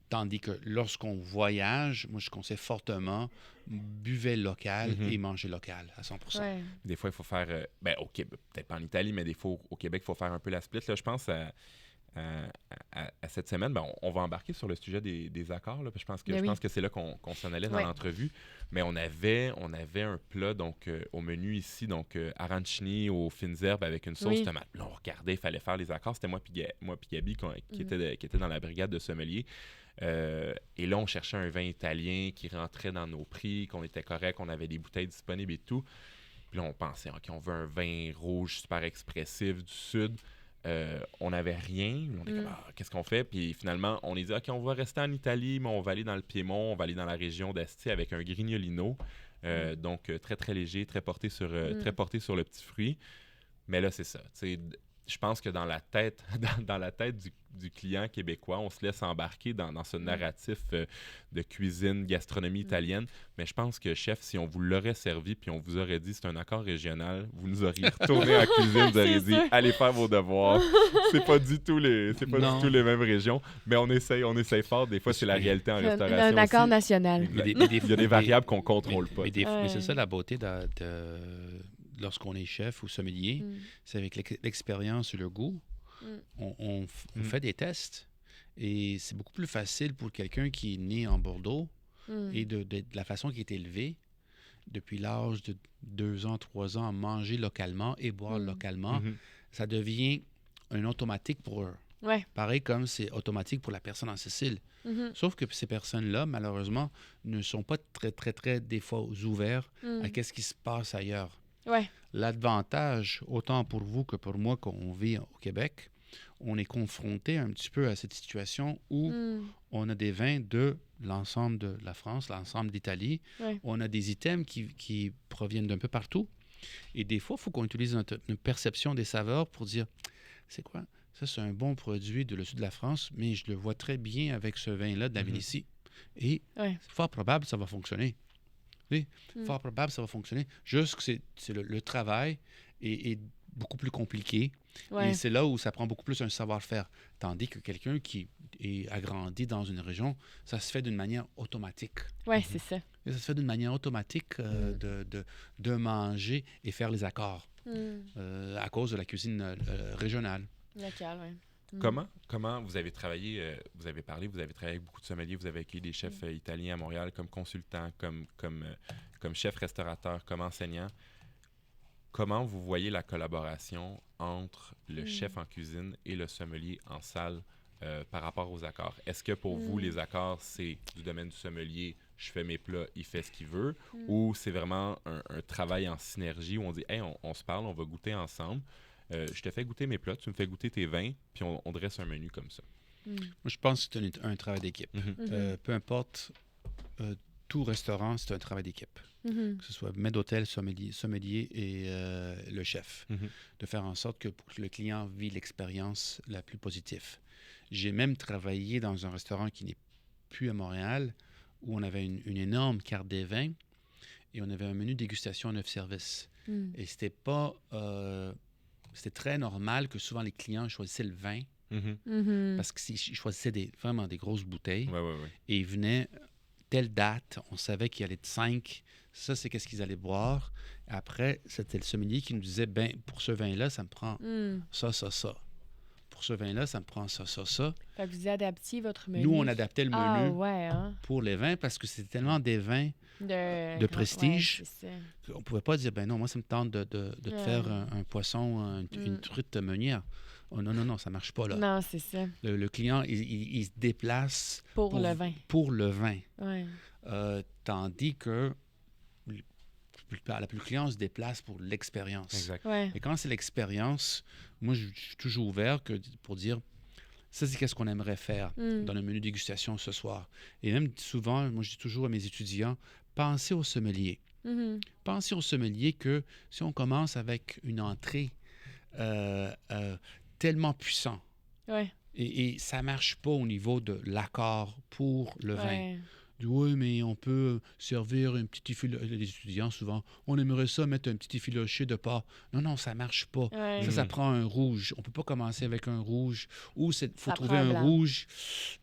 Tandis que lorsqu'on voyage, moi, je conseille fortement buvez local et mangez local à 100%. Des fois, il faut faire... peut-être pas en Italie, mais des fois, au Québec, il faut faire un peu la split. Là, je pense à à cette semaine, on va embarquer sur le sujet des accords. Là, je pense que c'est là qu'on s'en allait dans l'entrevue. Mais on avait un plat donc, au menu ici, donc arancini aux fines herbes avec une sauce tomate. Là, on regardait, il fallait faire les accords. C'était moi puis Gabi qui était dans la brigade de sommelier. Et là, on cherchait un vin italien qui rentrait dans nos prix, qu'on était correct, qu'on avait des bouteilles disponibles et tout. Puis là, on pensait, OK, on veut un vin rouge super expressif du Sud. On n'avait rien. On était comme, qu'est-ce qu'on fait? Puis finalement, on est dit, OK, on va rester en Italie, mais on va aller dans le Piémont, on va aller dans la région d'Asti avec un Grignolino. Donc, très, très léger, très porté sur le petit fruit. Mais là, c'est ça. Je pense que dans la tête du client québécois, on se laisse embarquer dans ce narratif de cuisine, gastronomie italienne. Mais je pense que, chef, si on vous l'aurait servi puis on vous aurait dit c'est un accord régional, vous nous auriez retourné en cuisine, vous auriez dit allez faire vos devoirs. C'est pas du tout les mêmes régions. Mais on essaye fort. Des fois, c'est la réalité en restauration. Un accord aussi. national. Il y a des variables qu'on contrôle pas. Mais c'est ça la beauté lorsqu'on est chef ou sommelier, c'est avec l'expérience et le goût, on fait des tests. Et c'est beaucoup plus facile pour quelqu'un qui est né en Bordeaux et de la façon qu'il est élevé, depuis l'âge de 2 ans, 3 ans, à manger localement et boire localement. Ça devient un automatique pour eux. Ouais. Pareil comme c'est automatique pour la personne en Sicile. Sauf que ces personnes-là, malheureusement, ne sont pas très, très, très, des fois, ouverts à ce qui se passe ailleurs. Ouais. L'avantage, autant pour vous que pour moi, qu'on vit au Québec, on est confronté un petit peu à cette situation où on a des vins de l'ensemble de la France, l'ensemble d'Italie. Ouais. On a des items qui proviennent d'un peu partout. Et des fois, il faut qu'on utilise notre perception des saveurs pour dire, c'est quoi? Ça, c'est un bon produit de le sud de la France, mais je le vois très bien avec ce vin-là de la Vénétie. Et c'est fort probable que ça va fonctionner. Oui, fort probable, ça va fonctionner. Juste que c'est le travail est beaucoup plus compliqué. Ouais. Et c'est là où ça prend beaucoup plus un savoir-faire. Tandis que quelqu'un qui a grandi dans une région, ça se fait d'une manière automatique. Oui, c'est ça. Et ça se fait d'une manière automatique de manger et faire les accords à cause de la cuisine régionale. Locale, oui. Comment vous avez travaillé, vous avez travaillé avec beaucoup de sommeliers, vous avez accueilli des chefs italiens à Montréal comme consultants, comme chef restaurateur, comme enseignant. Comment vous voyez la collaboration entre le chef en cuisine et le sommelier en salle par rapport aux accords? Est-ce que pour vous, les accords, c'est du domaine du sommelier, je fais mes plats, il fait ce qu'il veut, ou c'est vraiment un travail en synergie où on dit « Hey, on se parle, on va goûter ensemble ». Je te fais goûter mes plats, tu me fais goûter tes vins, puis on dresse un menu comme ça. Moi, je pense que c'est un travail d'équipe. Peu importe, tout restaurant, c'est un travail d'équipe. Que ce soit maître d'hôtel, sommelier et le chef. De faire en sorte que le client vit l'expérience la plus positive. J'ai même travaillé dans un restaurant qui n'est plus à Montréal, où on avait une énorme carte des vins et on avait un menu dégustation 9 services. Et c'était pas... C'était très normal que souvent les clients choisissaient le vin parce qu'ils choisissaient vraiment des grosses bouteilles et ils venaient telle date, on savait qu'il y allait de 5, ça c'est qu'est-ce qu'ils allaient boire. Après, c'était le sommelier qui nous disait, pour ce vin-là, ça me prend ça. Pour ce vin-là, ça me prend ça. Fait que vous adaptiez votre menu. Nous, on adaptait le menu pour les vins parce que c'était tellement des vins de prestige. On ne pouvait pas dire, non, moi, ça me tente de te faire un poisson, une truite meunière. Oh, non, ça ne marche pas là. Non, c'est ça. Le client, il se déplace pour le vin. Pour le vin. Ouais. Tandis que le client se déplace pour l'expérience. Exact. Ouais. Et quand c'est l'expérience, moi, je suis toujours ouvert pour dire, ça, c'est qu'est-ce qu'on aimerait faire dans le menu dégustation ce soir. Et même souvent, moi, je dis toujours à mes étudiants, pensez au sommelier. Pensez au sommelier que si on commence avec une entrée tellement puissante et ça ne marche pas au niveau de l'accord pour le vin. Oui, mais on peut servir un petit effiloché. Les étudiants, souvent, on aimerait ça mettre un petit effiloché de porc. Non, ça ne marche pas. Ça prend un rouge. On ne peut pas commencer avec un rouge. Ou il faut trouver un rouge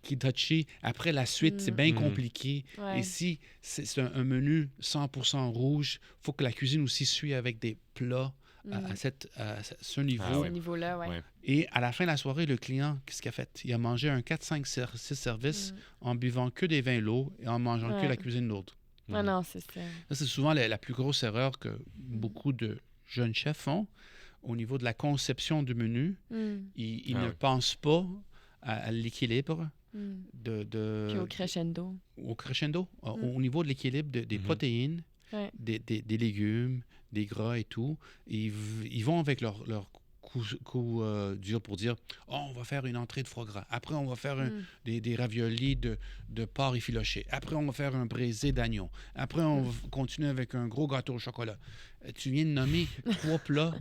qui est touché. Après, la suite, c'est bien compliqué. Et si c'est un menu 100% rouge, il faut que la cuisine aussi suive avec des plats à ce niveau. Ce niveau-là, oui. Et à la fin de la soirée, le client, qu'est-ce qu'il a fait? Il a mangé un 4, 5, 6 services en buvant que des vins lourds et en mangeant que la cuisine lourde. Ah non, c'est ça. Ça, c'est souvent la plus grosse erreur que beaucoup de jeunes chefs font. Au niveau de la conception du menu, ils ne pensent pas à l'équilibre. Puis au crescendo. Au crescendo. Au niveau de l'équilibre des protéines, des légumes, des gras et tout. Ils vont avec leur coup dur pour dire « on va faire une entrée de foie gras. Après, on va faire des raviolis de porc effiloché. Après, on va faire un braisé d'agneau. Après, on va continuer avec un gros gâteau au chocolat. » Tu viens de nommer 3 plats,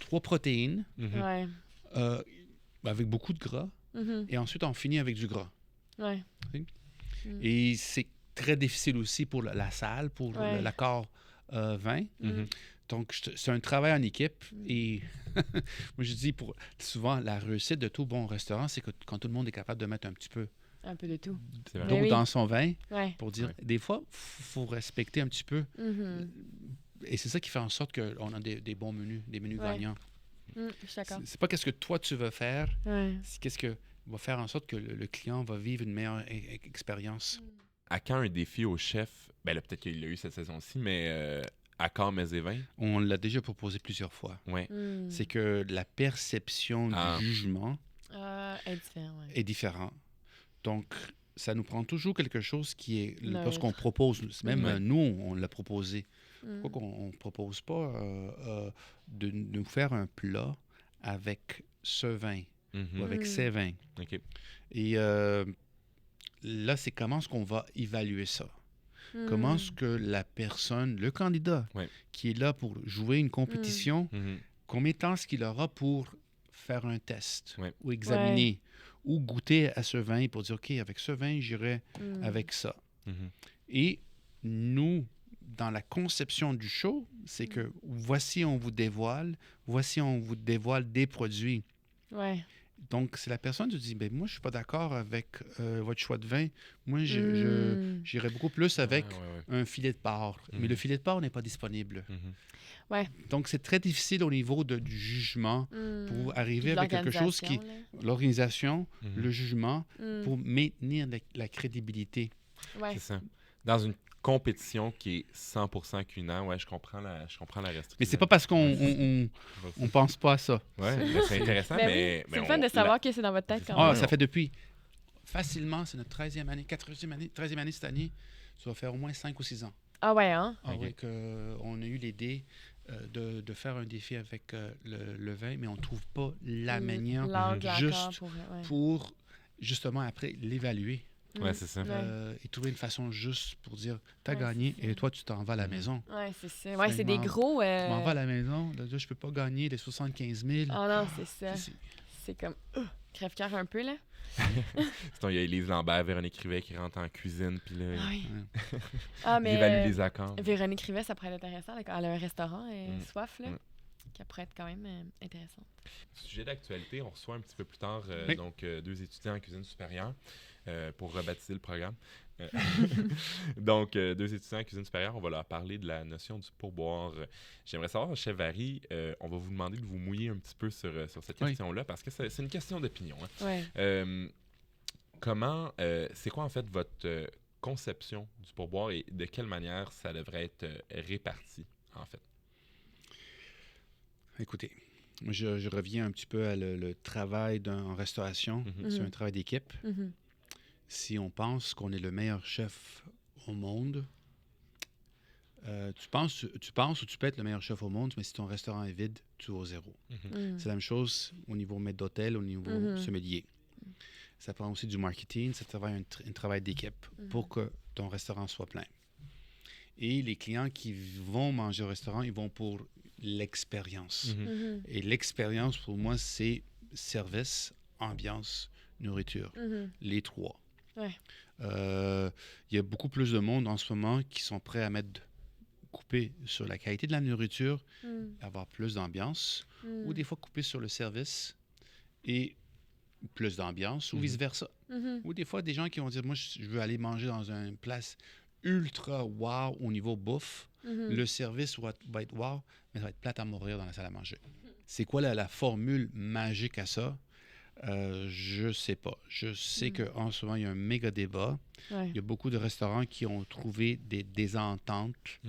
3 protéines, avec beaucoup de gras. Et ensuite, on finit avec du gras. Et c'est très difficile aussi pour la salle, pour l'accord vin. Donc, c'est un travail en équipe. Et moi, je dis, souvent, la réussite de tout bon restaurant, c'est que quand tout le monde est capable de mettre un petit peu de tout d'eau dans son vin, pour dire, des fois, il faut respecter un petit peu. Et c'est ça qui fait en sorte qu'on a des bons menus, des menus gagnants. Je suis d'accord. C'est pas qu'est-ce que toi, tu veux faire, c'est qu'est-ce que va faire en sorte que le client va vivre une meilleure expérience. À quand un défi au chef? Ben là, peut-être qu'il l'a eu cette saison-ci, mais à quand Mets et Vins? On l'a déjà proposé plusieurs fois. C'est que la perception du jugement est différente. Donc, ça nous prend toujours quelque chose qui est... Parce qu'on propose, même nous, on l'a proposé. Pourquoi qu'on ne propose pas de nous faire un plat avec ce vin ou avec ces vins? Et là, c'est comment est-ce qu'on va évaluer ça? Comment est-ce que la personne, le candidat, qui est là pour jouer une compétition, combien de temps est-ce qu'il aura pour faire un test ou examiner ou goûter à ce vin pour dire, OK, avec ce vin, j'irai avec ça. Et nous, dans la conception du show, c'est que voici, on vous dévoile des produits. Donc, c'est la personne qui dit, ben moi, je ne suis pas d'accord avec votre choix de vin. Moi, j'irais beaucoup plus avec un filet de porc. Mais le filet de porc n'est pas disponible. Donc, c'est très difficile au niveau du jugement pour arriver avec quelque chose qui... L'organisation, le jugement, pour maintenir la crédibilité. C'est ça. Dans une compétition qui est 100% culinaire, je comprends la restriction. Mais c'est pas parce qu'on on pense pas à ça. C'est intéressant, mais c'est le fun de savoir que c'est dans votre tête quand même. Ça fait depuis... Facilement, c'est notre 13e année, 13e année cette année. Ça va faire au moins 5 ou 6 ans. Ah ouais, hein? On a eu l'idée de faire un défi avec le vin, mais on ne trouve pas la manière juste pour, justement, après, l'évaluer. C'est ça. Et trouver une façon juste pour dire, t'as gagné et toi, tu t'en vas à la maison. C'est ça. C'est des gros... Tu m'en vas à la maison, là, je peux pas gagner les 75 000. Ah non, c'est ça. C'est comme crève-cœur un peu, là. Sinon, il y a Élise Lambert, Véronique Rivet qui rentre en cuisine, puis là, mais évalue les accords. Véronique Rivet, ça pourrait être intéressant. Elle a un restaurant, Soif, là, qui pourrait être quand même intéressant. Sujet d'actualité, on reçoit un petit peu plus tard donc 2 étudiants en cuisine supérieure. Pour rebaptiser le programme. Donc, 2 étudiants en cuisine supérieure, on va leur parler de la notion du pourboire. J'aimerais savoir, Chef Vary, on va vous demander de vous mouiller un petit peu sur cette question-là, parce que c'est une question d'opinion. Comment, c'est quoi en fait votre conception du pourboire et de quelle manière ça devrait être réparti, en fait? Écoutez, je reviens un petit peu à le travail en restauration. C'est un travail d'équipe. Si on pense qu'on est le meilleur chef au monde, tu penses ou tu peux être le meilleur chef au monde, mais si ton restaurant est vide, tu es au zéro. C'est la même chose au niveau maître d'hôtel, au niveau sommelier. Ça prend aussi du marketing, ça travaille un travail d'équipe pour que ton restaurant soit plein. Et les clients qui vont manger au restaurant, ils vont pour l'expérience. Et l'expérience, pour moi, c'est service, ambiance, nourriture. Les 3. Il y a beaucoup plus de monde en ce moment qui sont prêts à couper sur la qualité de la nourriture, avoir plus d'ambiance, ou des fois couper sur le service et plus d'ambiance, ou vice-versa. Ou des fois, des gens qui vont dire, moi, je veux aller manger dans une place ultra wow au niveau bouffe, Le service va être wow, mais ça va être plate à mourir dans la salle à manger. C'est quoi la formule magique à ça? Je sais pas. Je sais qu'en ce moment, il y a un méga débat. Il y a beaucoup de restaurants qui ont trouvé des désententes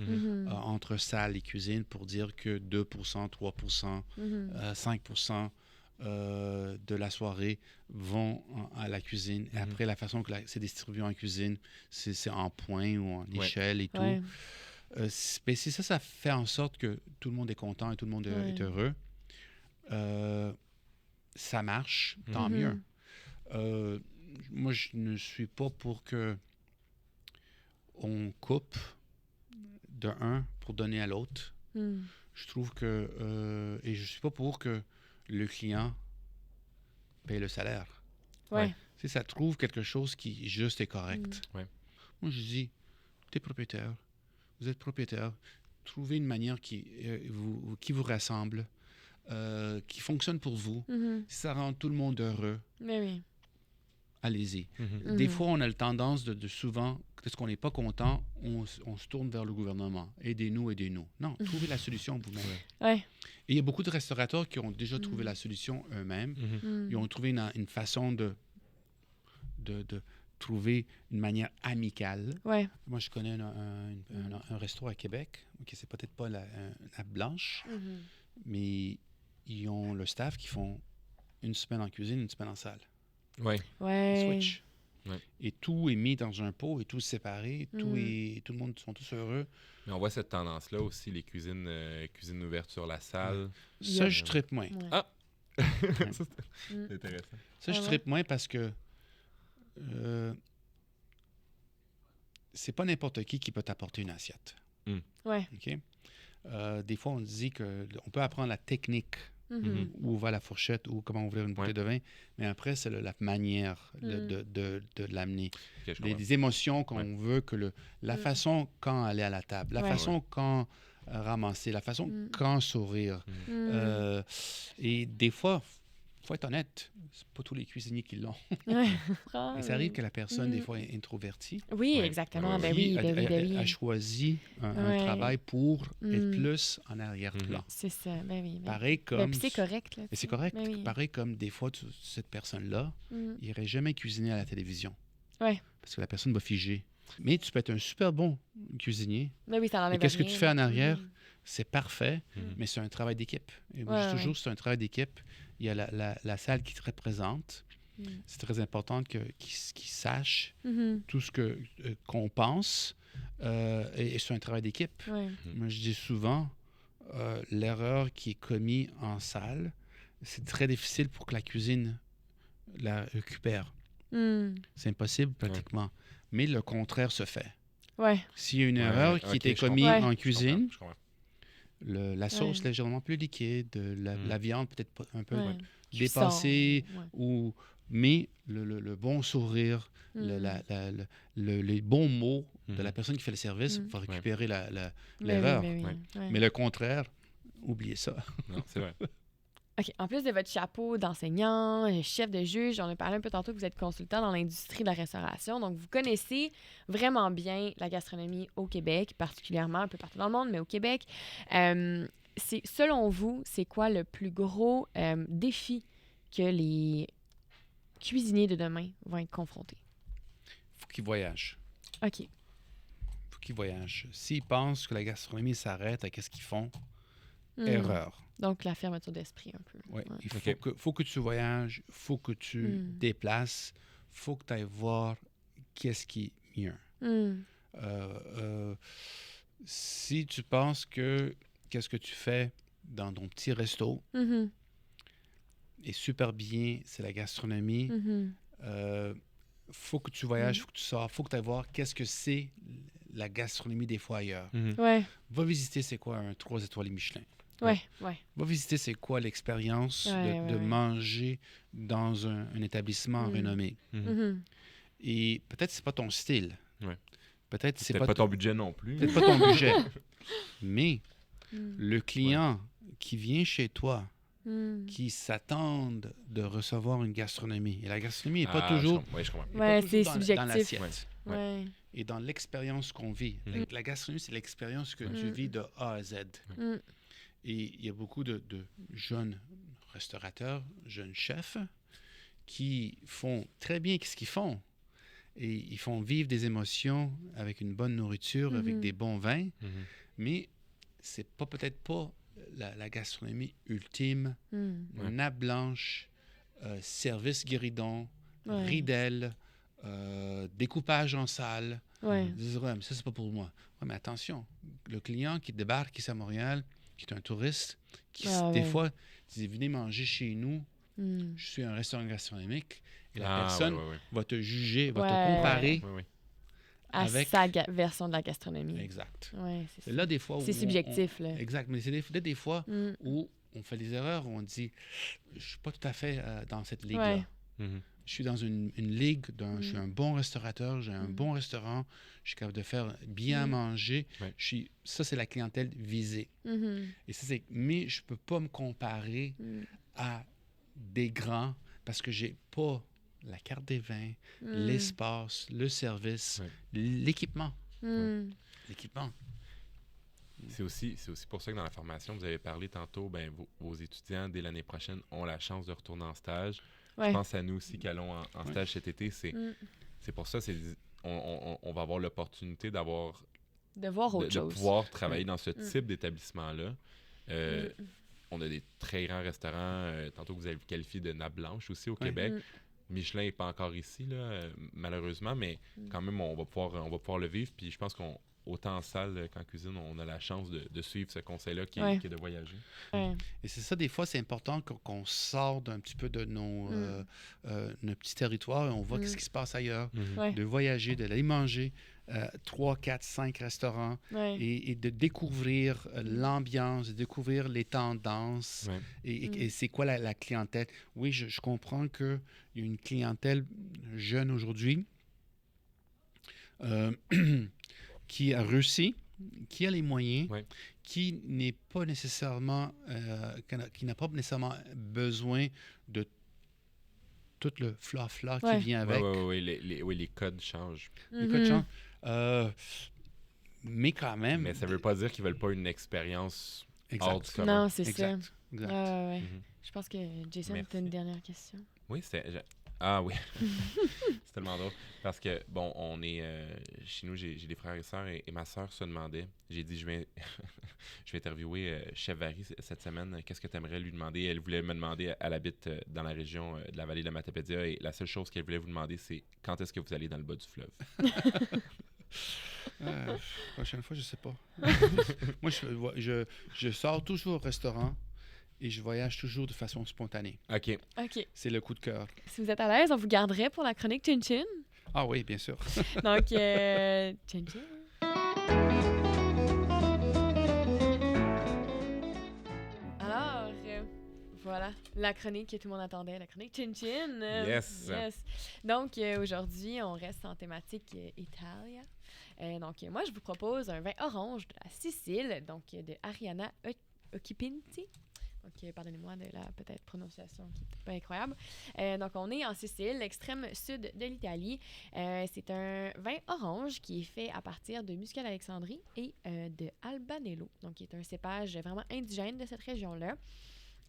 entre salle et cuisine pour dire que 2%, 3%, 5% de la soirée vont à la cuisine. Et après, la façon que c'est distribué en cuisine, c'est en points ou en échelle et tout. Si ça fait en sorte que tout le monde est content et tout le monde est heureux. Ça marche, tant mieux. Moi, je ne suis pas pour que on coupe de un pour donner à l'autre. Je trouve que... et je ne suis pas pour que le client paye le salaire. Ça trouve quelque chose qui juste et correct. Moi, je dis, tu es propriétaire, vous êtes propriétaire, trouvez une manière qui vous rassemble, qui fonctionne pour vous. Si ça rend tout le monde heureux, allez-y. Des fois, on a la tendance de souvent, parce qu'on n'est pas content, on se tourne vers le gouvernement. Aidez-nous, aidez-nous. Non, trouvez la solution vous-même. Et il y a beaucoup de restaurateurs qui ont déjà trouvé la solution eux-mêmes. Ils ont trouvé une façon de trouver une manière amicale. Moi, je connais un resto à Québec, qui c'est peut-être pas la Blanche, mais ils ont le staff qui font une semaine en cuisine, une semaine en salle. Ils switch. Et tout est mis dans un pot et tout séparé. Tout le monde sont tous heureux. Mais on voit cette tendance-là aussi, les cuisines ouvertes sur la salle. Ça, je trippe moins. Ah! C'est intéressant. Ça, je trippe moins parce que c'est pas n'importe qui peut t'apporter une assiette. OK? Des fois, on dit qu'on peut apprendre la technique, où va la fourchette, ou comment ouvrir une bouteille de vin, mais après, c'est la manière de l'amener. Les émotions qu'on veut, la façon quand aller à la table, la façon quand ramasser, la façon quand sourire. Et des fois, il faut être honnête, c'est pas tous les cuisiniers qui l'ont. Et ça arrive que la personne, des fois, est introvertie. Oui, exactement. Elle a choisi un travail pour être plus en arrière-plan. C'est ça, Pareil comme... c'est correct. Là, c'est correct. Pareil comme des fois, cette personne-là, il n'irait jamais cuisiner à la télévision. Parce que la personne va figer. Mais tu peux être un super bon cuisinier. Et qu'est-ce que tu fais en arrière? C'est parfait, mais c'est un travail d'équipe. Et moi, je dis toujours, c'est un travail d'équipe. Il y a la salle qui te représente. C'est très important qu'ils sachent tout ce qu'on pense. Et c'est un travail d'équipe. Moi, je dis souvent, l'erreur qui est commise en salle, c'est très difficile pour que la cuisine la récupère. C'est impossible, pratiquement. Mais le contraire se fait. S'il y a une erreur qui était commise en cuisine, la sauce légèrement plus liquide, la viande peut-être un peu dépassée, mais le bon sourire, les bons mots de la personne qui fait le service va récupérer l'erreur. Mais le contraire, oubliez ça. Non, c'est vrai. OK. En plus de votre chapeau d'enseignant, chef de juge, on a parlé un peu tantôt que vous êtes consultant dans l'industrie de la restauration. Donc, vous connaissez vraiment bien la gastronomie au Québec, particulièrement un peu partout dans le monde, mais au Québec. Selon vous, c'est quoi le plus gros défi que les cuisiniers de demain vont être confrontés? Il faut qu'ils voyagent. OK. Il faut qu'ils voyagent. S'ils pensent que la gastronomie s'arrête à ce qu'ils font, erreur. Donc, la fermeture d'esprit un peu. Oui, il faut que tu voyages, il faut que tu déplaces, il faut que tu ailles voir qu'est-ce qui est mieux. Si tu penses que qu'est-ce que tu fais dans ton petit resto est super bien, c'est la gastronomie, faut que tu voyages, faut que tu sors, faut que tu ailles voir qu'est-ce que c'est la gastronomie des fois ailleurs. Va visiter c'est quoi un 3 étoiles Michelin. Va visiter c'est quoi l'expérience de manger dans un établissement renommé. Et peut-être c'est pas ton style. Peut-être c'est pas ton budget non plus. Peut-être pas ton budget. Mais le client qui vient chez toi, qui s'attendent de recevoir une gastronomie. Et la gastronomie n'est pas toujours, c'est subjectif. dans l'assiette. et dans l'expérience qu'on vit. La gastronomie, c'est l'expérience que tu vis de A à Z. Et il y a beaucoup de jeunes restaurateurs, jeunes chefs, qui font très bien ce qu'ils font. Et ils font vivre des émotions avec une bonne nourriture, avec des bons vins. Mais c'est peut-être pas la gastronomie ultime. Nappe blanche, service guéridon, ridelle, découpage en salle. Ils disent, ouais, mais ça, c'est pas pour moi. Ouais, mais attention, le client qui débarque ici à Montréal, qui est un touriste, qui des fois dit, venez manger chez nous, je suis un restaurant gastronomique, et la personne va te juger, va te comparer avec sa version de la gastronomie. Exact. C'est là, des fois, c'est subjectif. Là. Exact, mais c'est des fois où on fait des erreurs, où on dit, je suis pas tout à fait dans cette ligue-là. Je suis dans une ligue, je suis un bon restaurateur, j'ai un bon restaurant, je suis capable de faire bien manger. Ça, c'est la clientèle visée. Et ça, mais je ne peux pas me comparer à des grands parce que je n'ai pas la carte des vins, l'espace, le service, l'équipement. L'équipement. C'est aussi pour ça que dans la formation, vous avez parlé tantôt, vos étudiants, dès l'année prochaine, ont la chance de retourner en stage. Je pense à nous aussi qui allons en stage cet été. C'est pour ça, on va avoir l'opportunité de voir autre chose. De pouvoir travailler dans ce type d'établissement-là. On a des très grands restaurants, tantôt que vous avez qualifié de nappe blanche aussi au Québec. Michelin n'est pas encore ici, là, malheureusement, mais quand même, on va pouvoir le vivre. Puis je pense autant en salle qu'en cuisine, on a la chance de suivre ce conseil-là qui est de voyager. Et c'est ça, des fois, c'est important qu'on sorte un petit peu de nos petits territoires et on voit ce qui se passe ailleurs. De voyager, d'aller manger 3, 4, 5 restaurants et de découvrir l'ambiance, de découvrir les tendances et c'est quoi la clientèle. Oui, je comprends qu'il y a une clientèle jeune aujourd'hui qui a réussi, qui a les moyens, qui n'est pas nécessairement, qui n'a pas nécessairement besoin de tout le fla-fla qui vient avec. Les codes changent. Les codes changent. Mais quand même... Mais ça ne veut pas dire qu'ils ne veulent pas une expérience hors du commun. Non, c'est ça. Je pense que Jason, tu as une dernière question. Oui, Ah oui, c'est tellement drôle. Parce que, bon, on est... chez nous, j'ai des frères et sœurs et ma sœur se demandait, j'ai dit, je vais interviewer Chef Vary cette semaine. Qu'est-ce que tu aimerais lui demander? Elle voulait me demander, elle habite dans la région de la vallée de la Matapédia et la seule chose qu'elle voulait vous demander, c'est quand est-ce que vous allez dans le bas du fleuve? Prochaine fois, je sais pas. Moi, je sors toujours au restaurant. Et je voyage toujours de façon spontanée. OK. C'est le coup de cœur. Si vous êtes à l'aise, on vous garderait pour la chronique Chin Chin. Ah oui, bien sûr. Donc, Chin Chin. Alors, voilà, la chronique que tout le monde attendait, la chronique Chin Chin. Yes. Donc, aujourd'hui, on reste en thématique Italia. Donc, moi, je vous propose un vin orange de la Sicile, donc de Arianna Occhipinti. Donc, pardonnez-moi de la peut-être prononciation qui n'est pas incroyable. Donc, on est en Sicile, l'extrême sud de l'Italie. C'est un vin orange qui est fait à partir de Muscat Alexandrie et de Albanello, donc qui est un cépage vraiment indigène de cette région-là.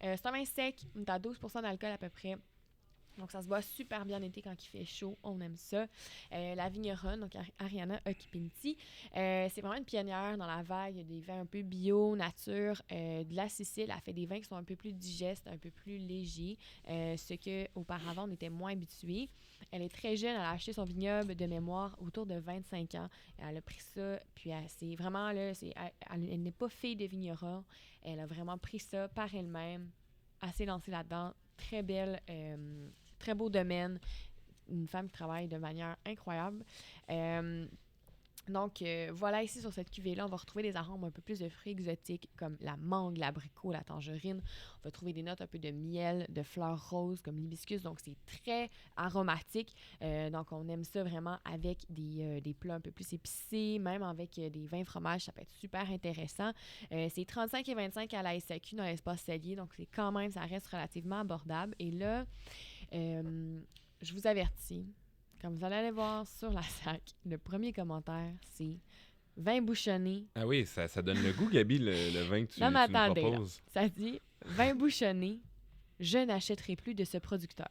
C'est un vin sec, on est à 12% d'alcool à peu près. Donc, ça se boit super bien l'été quand il fait chaud. On aime ça. La vigneronne, donc Arianna Occhipinti, c'est vraiment une pionnière dans la vague des vins un peu bio, nature. De la Sicile, elle fait des vins qui sont un peu plus digestes, un peu plus légers, ce qu'auparavant, on était moins habitués. Elle est très jeune. Elle a acheté son vignoble de mémoire autour de 25 ans. Elle a pris ça, puis c'est vraiment là, elle n'est pas fille de vigneron. Elle a vraiment pris ça par elle-même. Elle s'est lancée là-dedans. Très belle... très beau domaine, une femme qui travaille de manière incroyable. Donc, voilà, ici, sur cette cuvée-là, on va retrouver des arômes un peu plus de fruits exotiques, comme la mangue, l'abricot, la tangerine. On va trouver des notes un peu de miel, de fleurs roses, comme l'hibiscus. Donc, c'est très aromatique. Donc, on aime ça vraiment avec des plats un peu plus épicés, même avec des vins fromages. Ça peut être super intéressant. C'est 35 et 25 à la SAQ dans l'espace cellier. Donc, c'est quand même, ça reste relativement abordable. Et là, je vous avertis, comme vous allez aller voir sur la sac, le premier commentaire, c'est « Vin bouchonné ». Ah oui, ça donne le goût, Gabi, le vin que tu nous proposes. Là, ça dit « Vin bouchonné, je n'achèterai plus de ce producteur ».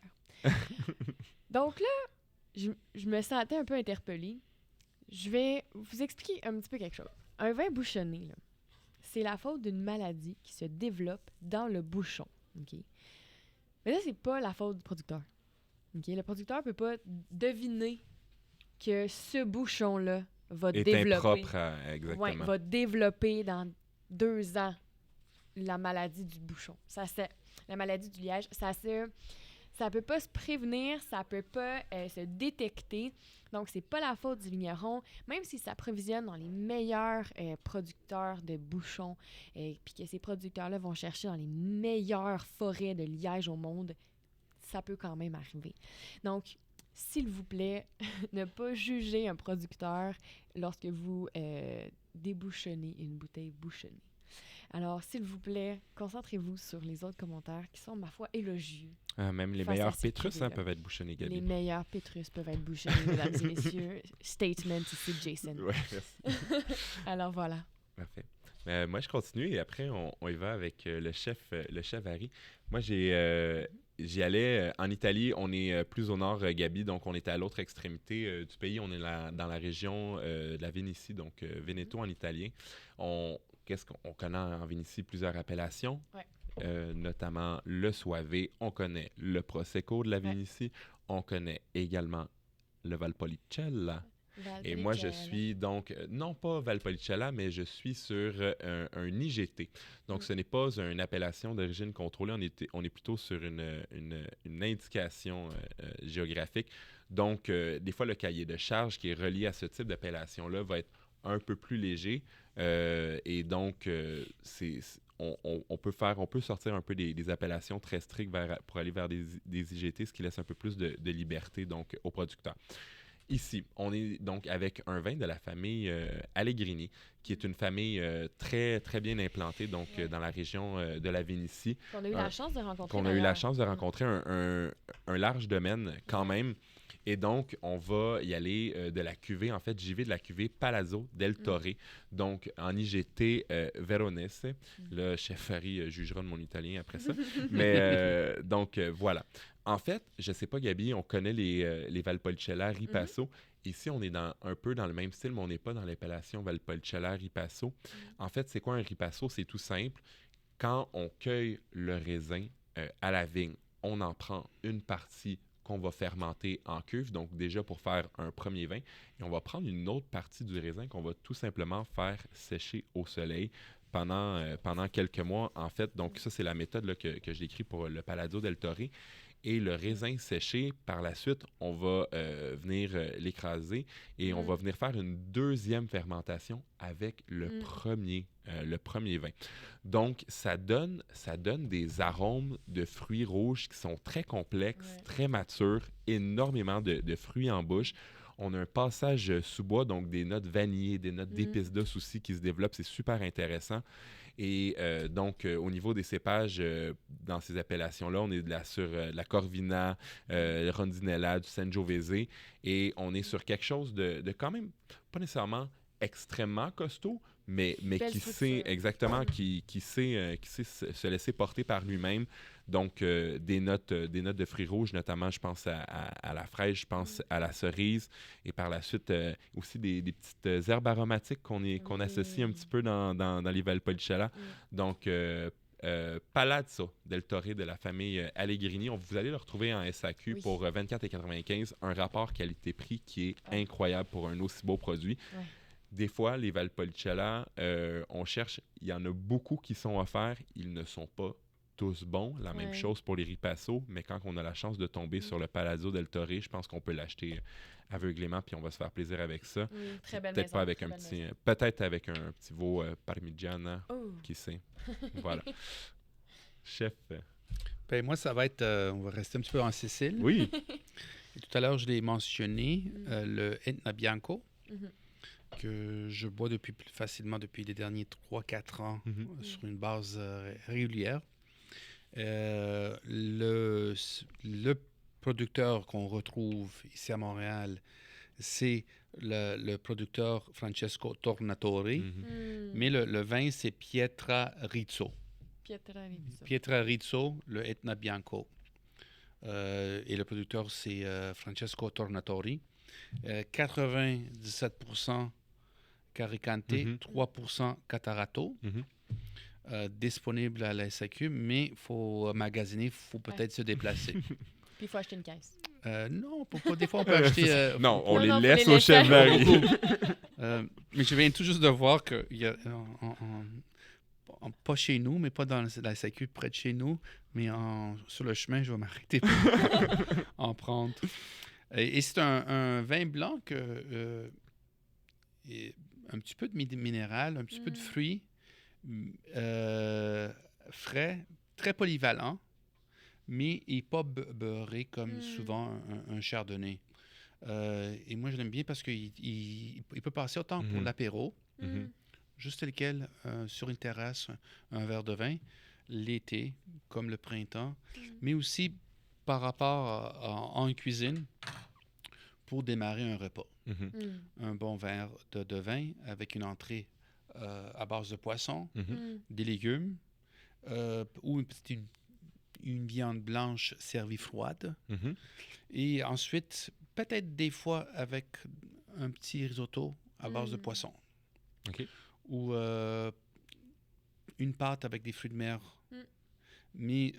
Donc là, je me sentais un peu interpellée. Je vais vous expliquer un petit peu quelque chose. Un vin bouchonné, là, c'est la faute d'une maladie qui se développe dans le bouchon. Okay? Mais là, c'est pas la faute du producteur. Okay? Le producteur peut pas deviner que ce bouchon-là va développer. Impropre exactement. Ouais, va développer dans 2 ans la maladie du bouchon. La maladie du liège, ça peut pas se prévenir, ça peut pas se détecter. Donc, c'est pas la faute du vigneron, même s'il s'approvisionne dans les meilleurs producteurs de bouchons, puis que ces producteurs-là vont chercher dans les meilleures forêts de liège au monde, ça peut quand même arriver. Donc, s'il vous plaît, ne pas juger un producteur lorsque vous débouchonnez une bouteille bouchonnée. Alors, s'il vous plaît, concentrez-vous sur les autres commentaires qui sont, ma foi, élogieux. Même les meilleurs Pétrus peuvent être bouchonnés, Gabi. Les meilleurs Pétrus peuvent être bouchonnés, mesdames et messieurs. Statement ici, Jason. Oui, merci. Alors, voilà. Parfait. Moi, je continue et après, on y va avec le chef Harry. Moi, j'y allais en Italie. On est plus au nord, Gabi, donc on était à l'autre extrémité du pays. On est dans la région de la Vénétie, donc Veneto en italien. Qu'est-ce qu'on connaît en Vénétie? Plusieurs appellations, notamment le Soave. On connaît le Prosecco de la Vénétie. On connaît également le Valpolicella. Et moi, je suis donc, non pas Valpolicella, mais je suis sur un IGT. Donc, ce n'est pas une appellation d'origine contrôlée, on est plutôt sur une indication géographique. Donc, des fois, le cahier de charge qui est relié à ce type d'appellation-là va être un peu plus léger. Et donc, on peut sortir un peu des appellations très strictes pour aller vers des IGT, ce qui laisse un peu plus de liberté donc, aux producteurs. Ici, on est donc avec un vin de la famille Allegrini, qui est une famille très, très bien implantée donc, dans la région de la Vénétie. Qu'on a eu la chance de rencontrer. Qu'on a eu la chance de rencontrer un large domaine quand même. Et donc, on va y aller de la cuvée, en fait, j'y vais de la cuvée Palazzo del Torre, donc en IGT Veronese. Le chef Harry jugera de mon italien après ça. Mais donc, voilà. En fait, je sais pas, Gabi, on connaît les Valpolicella, Ripasso. Ici, on est un peu dans le même style, mais on n'est pas dans l'appellation Valpolicella, Ripasso. En fait, c'est quoi un Ripasso? C'est tout simple. Quand on cueille le raisin à la vigne, on en prend une partie qu'on va fermenter en cuve, donc déjà pour faire un premier vin. Et on va prendre une autre partie du raisin qu'on va tout simplement faire sécher au soleil pendant quelques mois, en fait. Donc ça, c'est la méthode là, que je décris pour le Palazzo del Torre. Et le raisin séché, par la suite, on va venir l'écraser et on va venir faire une deuxième fermentation avec le premier vin. Donc, ça donne des arômes de fruits rouges qui sont très complexes, très matures, énormément de fruits en bouche. On a un passage sous bois, donc des notes vanillées, des notes d'épices d'os aussi qui se développent. C'est super intéressant. Et donc, au niveau des cépages, dans ces appellations-là, on est sur la Corvina, Rondinella, du Sangiovese. Et on est sur quelque chose de quand même, pas nécessairement extrêmement costaud, mais qui sait exactement, qui sait se laisser porter par lui-même. Donc, des notes de fruits rouges, notamment, je pense à la fraise, je pense à la cerise. Et par la suite, aussi des petites herbes aromatiques qu'on associe un petit peu dans les Valpolicella. Donc, Palazzo del Torre de la famille Allegrini. Vous allez le retrouver en SAQ pour 24,95 $. Un rapport qualité-prix qui est incroyable pour un aussi beau produit. Des fois, les Valpolicella, on cherche, il y en a beaucoup qui sont offerts, ils ne sont pas tous bons. La même chose pour les Ripasso, mais quand on a la chance de tomber sur le Palazzo del Torre, je pense qu'on peut l'acheter aveuglément, puis on va se faire plaisir avec ça. Très belle peut-être maison, pas avec peut-être avec un petit veau parmigiana, qui sait. Voilà. Chef. Ben, moi, ça va être... on va rester un petit peu en Sicile. Oui. Et tout à l'heure, je l'ai mentionné, le Etna Bianco, que je bois facilement depuis les derniers 3-4 ans sur une base régulière. Le producteur qu'on retrouve ici à Montréal, c'est le producteur Francesco Tornatore, mais le vin, c'est Pietra Rizzo. Pietra Rizzo, le Etna Bianco. Et le producteur, c'est Francesco Tornatore. 97% Caricante, 3% Catarato. Disponible à la SAQ, mais il faut magasiner, il faut peut-être se déplacer. Puis il faut acheter une caisse. Non, des fois on peut acheter... non, on les laisse au chef Barry. Mais je viens tout juste de voir qu'il y a... pas chez nous, mais pas dans la SAQ, près de chez nous, mais sur le chemin, je vais m'arrêter pour en prendre. Et c'est un vin blanc que... un petit peu de minéral, un petit peu de fruits, frais, très polyvalent, mais il n'est pas beurré comme souvent un chardonnay. Et moi, je l'aime bien parce qu'il peut passer autant pour l'apéro, juste tel quel, sur une terrasse, un verre de vin, l'été, comme le printemps, mais aussi par rapport en cuisine pour démarrer un repas. Un bon verre de vin avec une entrée à base de poisson, des légumes, ou une viande blanche servie froide. Et ensuite, peut-être des fois avec un petit risotto à base de poisson. Ou une pâte avec des fruits de mer. Mais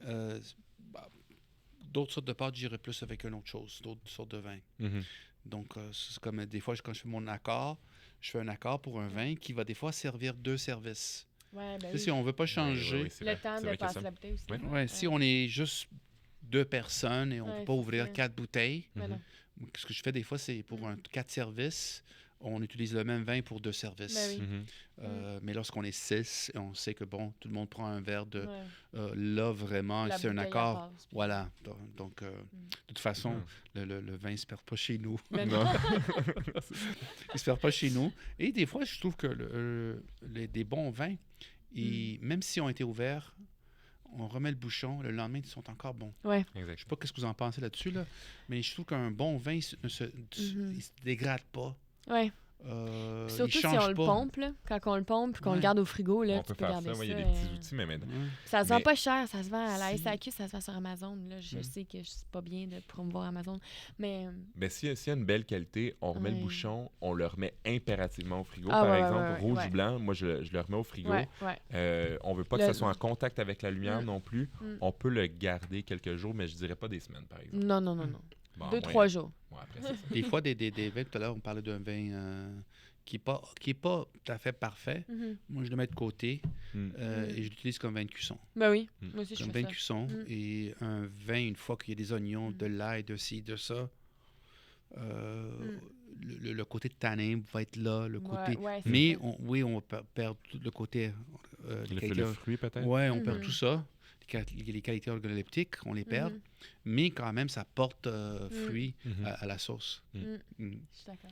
d'autres sortes de pâtes, j'irais plus avec une autre chose, d'autres sortes de vins. Donc, c'est comme des fois, quand je fais mon accord, je fais un accord pour un vin qui va des fois servir 2 services. Ouais, ben Si on ne veut pas changer... le temps de passer la bouteille aussi. Si on est juste 2 personnes et on ne peut pas ouvrir 4 bouteilles, ce que je fais des fois, c'est pour 4 services, on utilise le même vin pour 2 services. Mais lorsqu'on est 6, on sait que, bon, tout le monde prend un verre de... là, vraiment, c'est un accord. Voilà. Donc, de toute façon, le vin ne se perd pas chez nous. Il ne se perd pas chez nous. Et des fois, je trouve que des bons vins, même s'ils ont été ouverts, on remet le bouchon, le lendemain, ils sont encore bons. Je ne sais pas ce que vous en pensez là-dessus, mais je trouve qu'un bon vin il se dégrade pas. Surtout si on le pompe, là, quand on le pompe et qu'on le garde au frigo, là, on peut faire ça. Il y a des petits outils, mais maintenant. Ça se vend pas cher, ça se vend à la SAQ, ça se vend sur Amazon. Là, je sais que c'est pas bien de promouvoir Amazon, mais... s'il y a une belle qualité, on remet le bouchon, on le remet impérativement au frigo. Par exemple, rouge ou blanc, moi, je le remets au frigo. On veut pas que ça soit en contact avec la lumière non plus. On peut le garder quelques jours, mais je dirais pas des semaines, par exemple. Non. Bon, 2-3 jours. Après, des fois, des vins, tout à l'heure, on parlait d'un vin qui est pas tout à fait parfait. Moi, je le mets de côté et je l'utilise comme vin de cuisson. Ben oui, moi aussi, je comme fais vin ça. de cuisson. Et un vin, une fois qu'il y a des oignons, de l'ail, de ci, de ça, le côté de tanin va être là, le côté... mais on va perdre tout le côté... le fruit, peut-être? Oui, on perd tout ça. Les qualités organoleptiques, on les perd, mais quand même, ça porte fruit à la sauce. Je suis d'accord.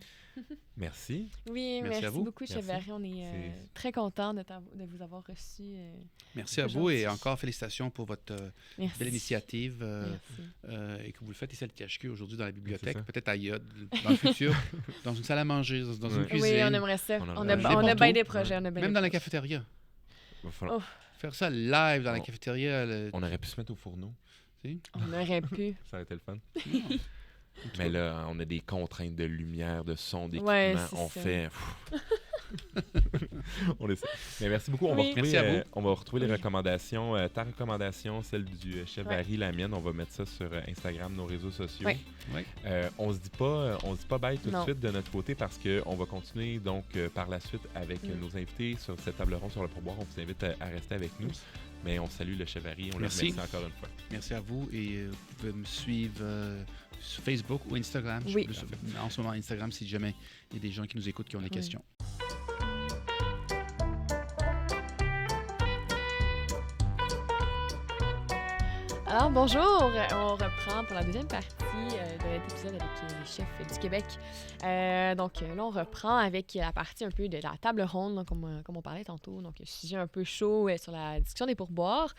Merci. Oui, merci beaucoup, Chef Barry. On est très contents de vous avoir reçu. Merci à vous et encore félicitations pour votre belle initiative et que vous le faites ici à l'ITHQ aujourd'hui dans la bibliothèque, peut-être ailleurs, dans le futur, dans une salle à manger, dans une cuisine. Oui, on aimerait ça. On a bien des projets. Même dans la cafétéria. Faire ça live dans la cafétéria. On aurait pu se mettre au fourneau. On aurait pu. Ça aurait été le fun. Mais là, on a des contraintes de lumière, de son, d'équipement. On fait... on essaie. Mais merci beaucoup. On va retrouver les recommandations. Ta recommandation, celle du chef Barry, la mienne. On va mettre ça sur Instagram, nos réseaux sociaux. On se dit pas bye tout de suite de notre côté parce qu'on va continuer donc par la suite avec nos invités sur cette table ronde sur le pourboire. On vous invite à rester avec nous. Mais on salue le chef Barry. On le remercie encore une fois. Merci à vous et vous pouvez me suivre sur Facebook ou Instagram. En ce moment, Instagram, si jamais il y a des gens qui nous écoutent qui ont des questions. Alors, bonjour! On reprend pour la deuxième partie de l'épisode avec les chefs du Québec. Donc là, on reprend avec la partie un peu de la table ronde, donc, comme on parlait tantôt. Donc, sujet un peu chaud sur la discussion des pourboires.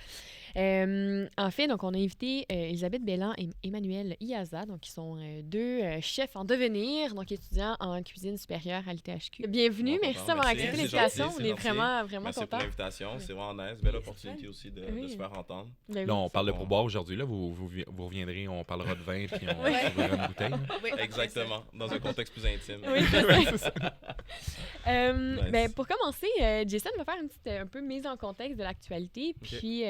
En fait, donc, on a invité Elisabeth Belland et Emmanuel Iaza, donc qui sont deux chefs en devenir, donc étudiants en cuisine supérieure à l'ITHQ. Bienvenue, merci d'avoir accepté l'invitation. On est vraiment contents. Merci pour l'invitation, c'est vraiment nice. Belle opportunité aussi de se faire entendre. Là, on parle de pourboire aujourd'hui. Là, vous reviendrez, on parlera de vin, puis on s'ouvrira une bouteille. Oui, exactement, dans un contexte plus intime. Oui, c'est ça. Ben, pour commencer, Jason va faire une petite un peu mise en contexte de l'actualité, puis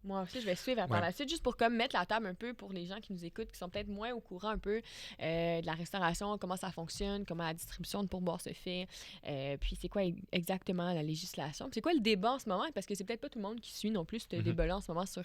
moi aussi, je vais suivre par la suite, juste pour comme mettre la table un peu pour les gens qui nous écoutent, qui sont peut-être moins au courant un peu de la restauration, comment ça fonctionne, comment la distribution de pourboire se fait, puis c'est quoi exactement la législation, puis c'est quoi le débat en ce moment, parce que c'est peut-être pas tout le monde qui suit non plus ce débat-là en ce moment sur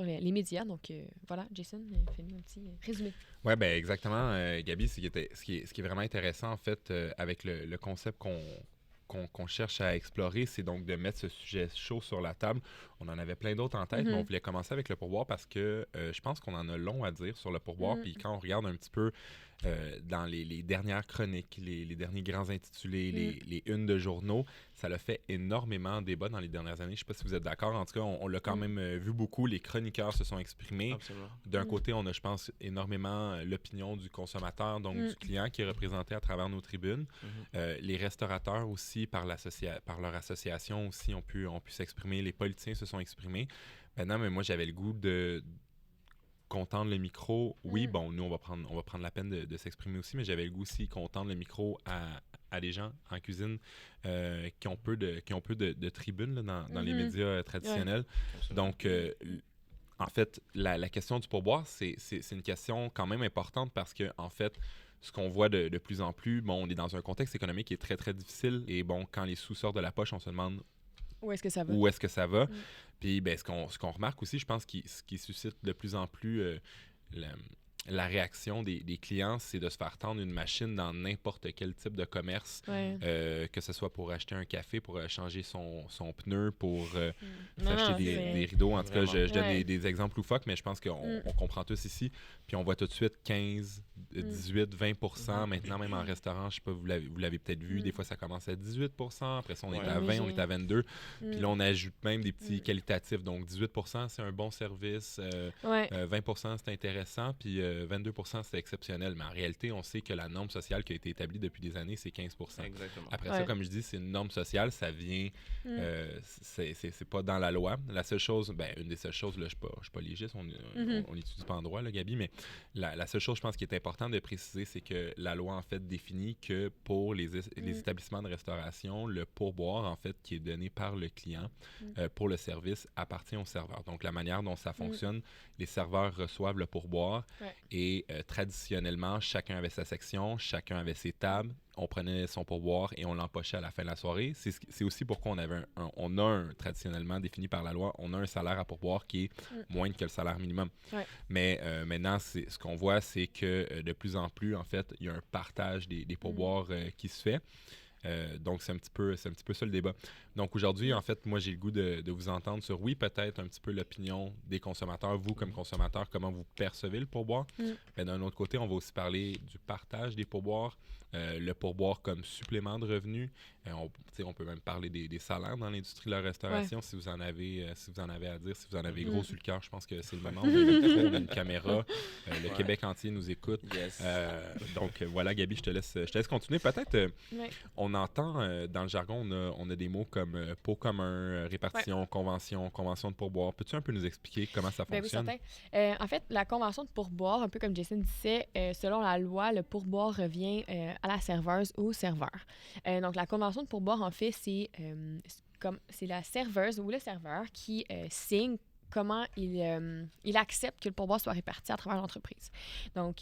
les médias. Donc voilà, Jason, fais-nous un petit résumé. Oui, ben exactement, Gabi, ce qui est vraiment intéressant en fait avec le concept qu'on cherche à explorer, c'est donc de mettre ce sujet chaud sur la table. On en avait plein d'autres en tête, mais on voulait commencer avec le pourboire parce que je pense qu'on en a long à dire sur le pourboire. Puis quand on regarde un petit peu dans les dernières chroniques, les derniers grands intitulés, les unes de journaux, ça l'a fait énormément débat dans les dernières années. Je ne sais pas si vous êtes d'accord. En tout cas, on l'a quand même vu beaucoup. Les chroniqueurs se sont exprimés. Absolument. D'un côté, on a, je pense, énormément l'opinion du consommateur, donc du client qui est représenté à travers nos tribunes. Les restaurateurs aussi, par leur association aussi, ont pu s'exprimer. Les politiciens se sont exprimés. Maintenant, mais moi, j'avais le goût qu'on tende le micro. Oui, bon, nous, on va prendre la peine de s'exprimer aussi, mais j'avais le goût aussi qu'on tende le micro à des gens en cuisine qui ont peu de tribunes là, dans les médias traditionnels. Ouais. Donc, en fait, la question du pourboire, c'est une question quand même importante parce que, en fait, ce qu'on voit de plus en plus, bon, on est dans un contexte économique qui est très, très difficile. Et bon, quand les sous sortent de la poche, on se demande où est-ce que ça va. Puis, ben, ce qu'on remarque aussi, je pense, ce qui suscite de plus en plus la réaction des clients, c'est de se faire tendre une machine dans n'importe quel type de commerce, que ce soit pour acheter un café, pour changer son pneu, pour s'acheter des rideaux. En tout cas, je donne des exemples loufoques, mais je pense qu'on comprend tous ici. Puis on voit tout de suite 15, 18, 20 maintenant, même en restaurant, je sais pas, vous l'avez peut-être vu, des fois ça commence à 18 après ça on est à 20, on est à 22. Puis là, on ajoute même des petits qualitatifs. Donc 18 c'est un bon service, 20 c'est intéressant, puis 22 c'est exceptionnel. Mais en réalité, on sait que la norme sociale qui a été établie depuis des années, c'est 15 Exactement. Après ça, comme je dis, c'est une norme sociale, ça vient, c'est pas dans la loi. La seule chose, une des seules choses, là, je suis pas légiste, on n'étudie pas en droit, là, Gabi, mais la seule chose, je pense, qui est important de préciser, c'est que la loi, en fait, définit que pour les établissements de restauration, le pourboire, en fait, qui est donné par le client pour le service, appartient au serveur. Donc, la manière dont ça fonctionne, les serveurs reçoivent le pourboire et traditionnellement, chacun avait sa section, chacun avait ses tables, on prenait son pourboire et on l'empochait à la fin de la soirée. C'est aussi pourquoi on a traditionnellement défini par la loi, on a un salaire à pourboire qui est moindre que le salaire minimum. Mais maintenant, ce qu'on voit, c'est que de plus en plus, en fait, il y a un partage des pourboires qui se fait. Donc, c'est un petit peu ça le débat. Donc, aujourd'hui, en fait, moi, j'ai le goût de vous entendre sur, oui, peut-être un petit peu l'opinion des consommateurs, vous comme consommateurs, comment vous percevez le pourboire. Mais d'un autre côté, on va aussi parler du partage des pourboires, le pourboire comme supplément de revenus. On peut même parler des salaires dans l'industrie de la restauration, si vous en avez à dire, si vous en avez gros sur le cœur, je pense que c'est le moment. On a une caméra, le Québec entier nous écoute. Yes. Donc, voilà, Gabi, je te laisse continuer. Peut-être, on entend dans le jargon, on a des mots comme pot commun, répartition, convention de pourboire. Peux-tu un peu nous expliquer comment ça fonctionne? Oui, certain. En fait, la convention de pourboire, un peu comme Jason disait, selon la loi, le pourboire revient à la serveuse ou au serveur. Donc, la convention de pourboire, en fait, c'est la serveuse ou le serveur qui signe comment il accepte que le pourboire soit réparti à travers l'entreprise. Donc,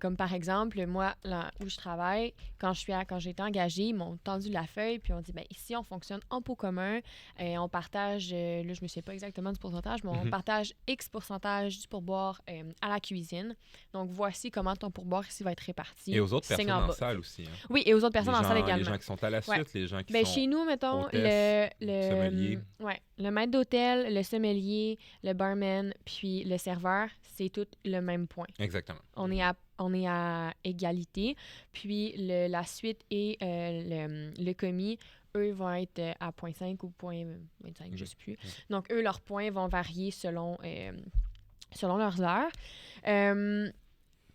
comme par exemple, moi, là où je travaille, quand j'ai été engagée, ils m'ont tendu la feuille, puis on dit, ici, on fonctionne en pot commun, on partage, là, je ne me souviens pas exactement du pourcentage, mais on partage X pourcentage du pourboire à la cuisine. Donc, voici comment ton pourboire ici va être réparti. Et aux autres personnes en salle aussi. Hein? Oui, et aux autres personnes en salle également. Les gens qui sont à la suite, les gens qui sont chez nous, mettons, hôtesse, le sommelier. Le maître d'hôtel, le sommelier, cuisinier, le barman, puis le serveur, c'est tout le même point. Exactement. On est à égalité. Puis la suite et le commis, eux, vont être à 0.5 ou 0.25, je ne sais plus. Donc, eux, leurs points vont varier selon leurs heures.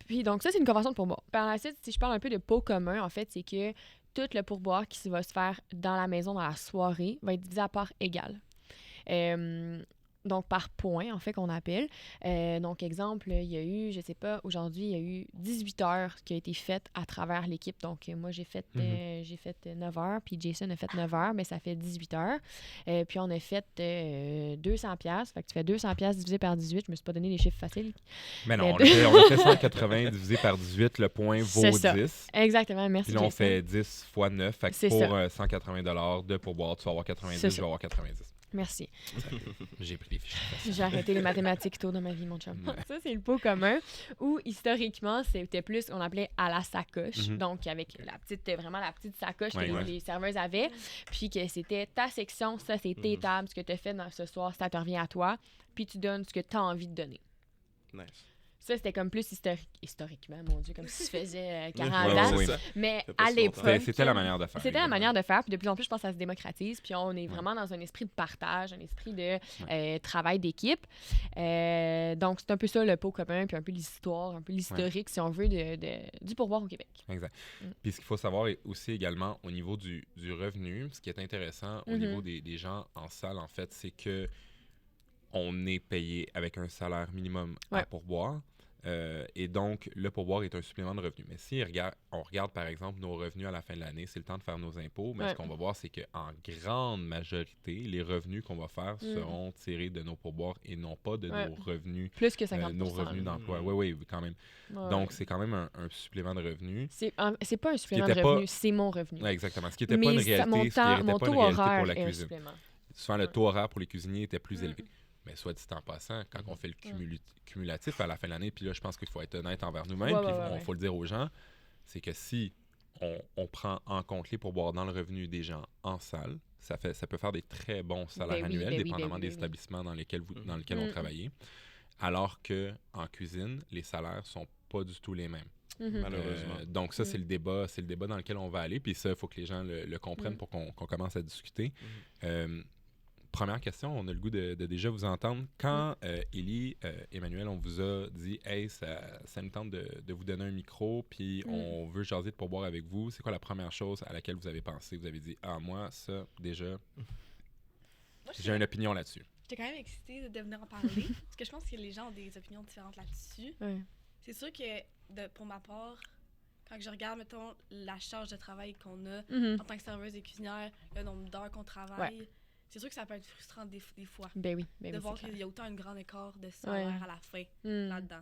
Puis donc, ça, c'est une convention de pourboire. Par la suite, si je parle un peu de pot commun, en fait, c'est que tout le pourboire qui va se faire dans la maison, dans la soirée, va être divisé à part égale. Donc, par point, en fait, qu'on appelle. Donc, exemple, il y a eu, je sais pas, aujourd'hui, il y a eu 18 heures qui a été faites à travers l'équipe. Donc, moi, j'ai fait 9 heures, puis Jason a fait 9 heures, mais ça fait 18 heures. Puis, on a fait 200$. Fait que tu fais 200$ divisé par 18. Je me suis pas donné les chiffres faciles. Mais non, on a fait 180 divisé par 18. Le point vaut 10. Exactement, merci. Puis là, on fait 10 fois 9. Fait que pour 180$ de pourboire, tu vas avoir 90, je vais avoir 90. Merci. J'ai pris les fiches. J'ai arrêté les mathématiques tôt dans ma vie, mon chum. Ça, c'est le pot commun où, historiquement, c'était plus, on appelait à la sacoche. Donc, avec vraiment la petite sacoche que les serveuses avaient. Puis que c'était ta section, ça, c'est tes tables, ce que tu as fait ce soir, ça te revient à toi. Puis tu donnes ce que tu as envie de donner. Nice. Ça, c'était comme plus historiquement, mon Dieu, comme si ça faisait 40 ans. Oui. Mais à l'époque... C'était la manière de faire. C'était la manière de faire. Puis de plus en plus, je pense que ça se démocratise. Puis on est vraiment dans un esprit de partage, un esprit de travail d'équipe. Donc, c'est un peu ça, le pot commun, puis un peu l'histoire, un peu l'historique, si on veut, du pourboire au Québec. Exact. Puis ce qu'il faut savoir aussi également au niveau du revenu, ce qui est intéressant au niveau des gens en salle, en fait, c'est que on est payé avec un salaire minimum à pourboire. Et donc, le pourboire est un supplément de revenu. Mais si on regarde, par exemple, nos revenus à la fin de l'année, c'est le temps de faire nos impôts, mais ce qu'on va voir, c'est qu'en grande majorité, les revenus qu'on va faire seront tirés de nos pourboires et non pas de nos revenus. Plus que 50%. Nos revenus d'emploi. Oui, quand même. Donc, c'est quand même un supplément de revenu. C'est pas un supplément de revenu, c'est mon revenu. Exactement. Ce qui n'était pas une réalité, pour la cuisine. Souvent, le taux horaire pour les cuisiniers était plus élevé. Mais soit dit en passant, quand on fait le cumulatif à la fin de l'année, puis là, je pense qu'il faut être honnête envers nous-mêmes, puis il faut le dire aux gens, c'est que si on prend en compte les pourboires dans le revenu des gens en salle, ça peut faire des très bons salaires annuels, dépendamment des établissements dans lesquels on travaille. Alors qu'en cuisine, les salaires sont pas du tout les mêmes. Malheureusement. Donc ça, c'est le débat dans lequel on va aller, puis ça, il faut que les gens le comprennent pour qu'on commence à discuter. Première question, on a le goût de déjà vous entendre. Quand Élie, Emmanuel, on vous a dit « Hey, ça nous tente de vous donner un micro, puis on veut jaser de pourboire avec vous », c'est quoi la première chose à laquelle vous avez pensé? Vous avez dit « Ah, moi, ça, déjà, j'ai une opinion là-dessus. » J'étais quand même excitée de venir en parler, parce que je pense que les gens ont des opinions différentes là-dessus. C'est sûr que, pour ma part, quand je regarde, mettons, la charge de travail qu'on a en tant que serveuse et cuisinière, le nombre d'heures qu'on travaille... C'est sûr que ça peut être frustrant des fois. De voir qu'il y a autant un grand écart de salaire à la fin là-dedans.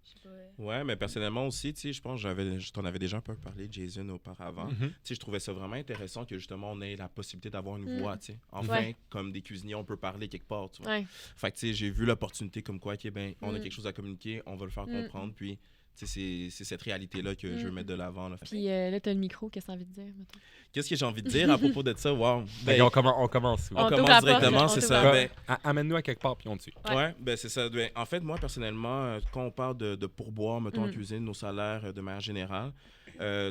Je sais pas. Ouais, mais personnellement aussi, tu sais, je pense que je t'en avais déjà un peu parlé, Jason, auparavant. Tu sais, je trouvais ça vraiment intéressant que justement on ait la possibilité d'avoir une voix, tu sais. Enfin, comme des cuisiniers, on peut parler quelque part, tu vois. Fait que tu sais, j'ai vu l'opportunité comme quoi, OK, ben, on a quelque chose à communiquer, on va le faire comprendre, puis c'est cette réalité-là que je veux mettre de l'avant. Là. Puis là, tu as le micro, qu'est-ce que tu as envie de dire? Mettons? Qu'est-ce que j'ai envie de dire à propos de ça? Wow. Ben, on commence. On commence directement, c'est ça. Ben, amène-nous à quelque part, puis on tue. Ouais, ben c'est ça. Ben, en fait, moi, personnellement, quand on parle de pourboire, mettons en cuisine, nos salaires de manière générale,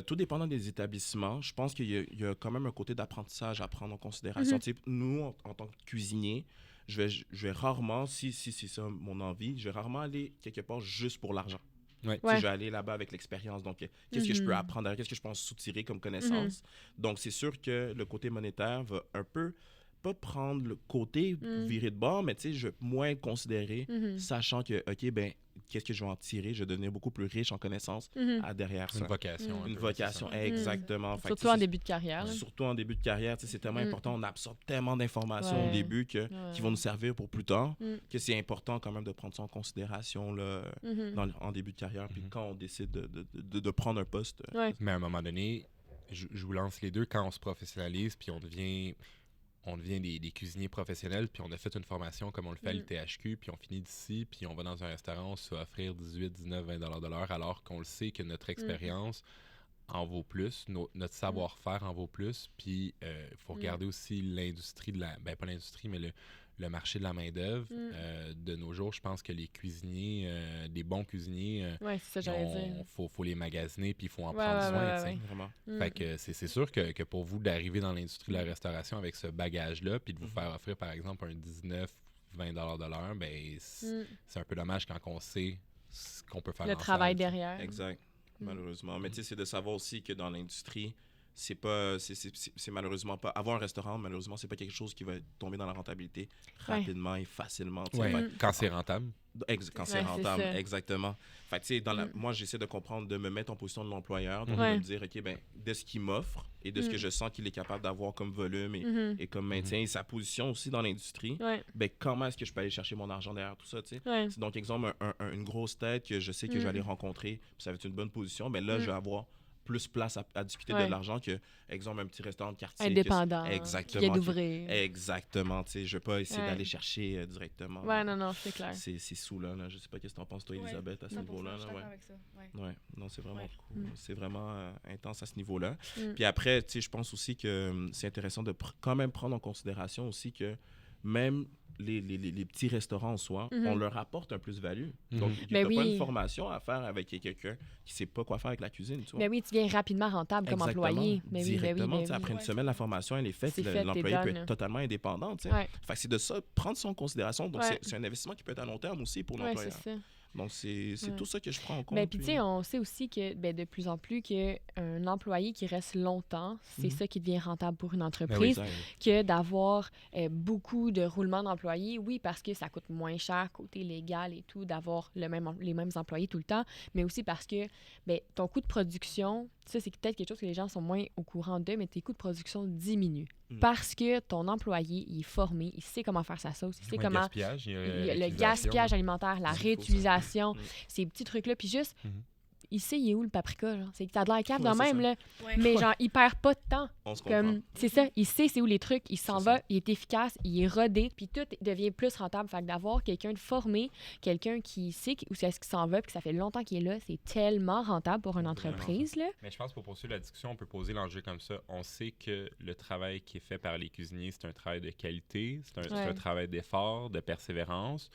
tout dépendant des établissements, je pense qu'il y a quand même un côté d'apprentissage à prendre en considération. Nous, en tant que cuisiniers, je vais rarement, si c'est ça mon envie, je vais rarement aller quelque part juste pour l'argent. Je vais aller là-bas avec l'expérience. Donc, qu'est-ce que je peux apprendre? Qu'est-ce que je pense soutirer comme connaissance? Donc, c'est sûr que le côté monétaire va un peu, pas prendre le côté viré de bord, mais tu sais, je vais moins considérer, sachant que, OK, ben, qu'est-ce que je vais en tirer? Je vais devenir beaucoup plus riche en connaissances derrière ça. Une vocation. Une vocation, exactement. Fait surtout en début de carrière. Surtout en début de carrière, c'est tellement important. On absorbe tellement d'informations au début qui vont nous servir pour plus tard, que c'est important quand même de prendre ça en considération là, en début de carrière. Puis quand on décide de prendre un poste... Mais à un moment donné, je vous lance les deux, quand on se professionnalise, puis on devient des cuisiniers professionnels, puis on a fait une formation comme on le fait à l'ITHQ, puis on finit d'ici, puis on va dans un restaurant, on se fait offrir 18, 19, 20 $ de l'heure, alors qu'on le sait que notre expérience en vaut plus, notre savoir-faire en vaut plus, puis il faut regarder aussi l'industrie pas l'industrie, mais le marché de la main-d'œuvre. De nos jours, je pense que les cuisiniers, des bons cuisiniers, c'est ça, j'allais dire. Faut les magasiner puis il faut en prendre soin. Vraiment. Fait que c'est sûr que pour vous d'arriver dans l'industrie de la restauration avec ce bagage-là puis de vous faire offrir, par exemple, un 19-20 de l'heure, ben, c'est un peu dommage quand on sait ce qu'on peut faire le travail derrière. Exact, malheureusement. Mais tu sais, c'est de savoir aussi que dans l'industrie, c'est malheureusement pas... Avoir un restaurant, malheureusement, c'est pas quelque chose qui va tomber dans la rentabilité rapidement et facilement. Quand c'est rentable. Quand c'est rentable, exactement. Fait que, tu sais, moi, j'essaie de comprendre, de me mettre en position de l'employeur, donc de me dire, OK, ben, de ce qu'il m'offre et de ce que je sens qu'il est capable d'avoir comme volume et comme maintien et sa position aussi dans l'industrie, ben, comment est-ce que je peux aller chercher mon argent derrière tout ça, tu sais? C'est donc, exemple, une grosse tête que je sais que je vais aller rencontrer, puis ça va être une bonne position, mais là, je vais avoir plus place à discuter de l'argent que, exemple, un petit restaurant de quartier. Indépendant. Exactement. Qui vient d'ouvrir. Exactement. Tu sais, je ne vais pas essayer d'aller chercher directement. Non, c'est clair. C'est sous-là. Je ne sais pas ce que tu en penses, toi, Elisabeth, à ce niveau-là. Je suis d'accord avec ça. Non, c'est vraiment cool. C'est vraiment intense à ce niveau-là. Puis après, tu sais, je pense aussi que c'est intéressant de quand même prendre en considération aussi que même les petits restaurants en soi, on leur apporte un plus-value. Donc, tu n'as pas une formation à faire avec quelqu'un qui ne sait pas quoi faire avec la cuisine. Tu vois. Mais oui, tu viens rapidement rentable comme employé. Directement. Après une semaine, la formation, elle est faite. L'employé peut être totalement indépendant. Fait que c'est de ça, prendre ça en considération. Donc, c'est un investissement qui peut être à long terme aussi pour l'employeur. C'est ça. Donc, c'est tout ça que je prends en compte. Puis, tu sais, on sait aussi que de plus en plus qu'un employé qui reste longtemps, c'est ça qui devient rentable pour une entreprise, que d'avoir beaucoup de roulement d'employés. Oui, parce que ça coûte moins cher côté légal et tout, d'avoir les mêmes employés tout le temps, mais aussi parce que ton coût de production, ça, c'est peut-être quelque chose que les gens sont moins au courant d'eux, mais tes coûts de production diminuent. Parce que ton employé, il est formé, il sait comment faire sa sauce, il sait comment... Le gaspillage alimentaire, la réutilisation, ces petits trucs-là. Puis juste, il sait il est où le paprika, genre. C'est que t'as de l'air cave de même, là. Mais genre, il perd pas de temps. On se comprend. C'est ça, il sait c'est où les trucs, il s'en va, il est efficace, il est rodé, puis tout devient plus rentable. Fait que d'avoir quelqu'un de formé, quelqu'un qui sait où c'est ce qu'il s'en va, puis que ça fait longtemps qu'il est là, c'est tellement rentable pour une entreprise, là. Mais je pense que pour poursuivre la discussion, on peut poser l'enjeu comme ça. On sait que le travail qui est fait par les cuisiniers, c'est un travail de qualité, c'est un travail d'effort, de persévérance,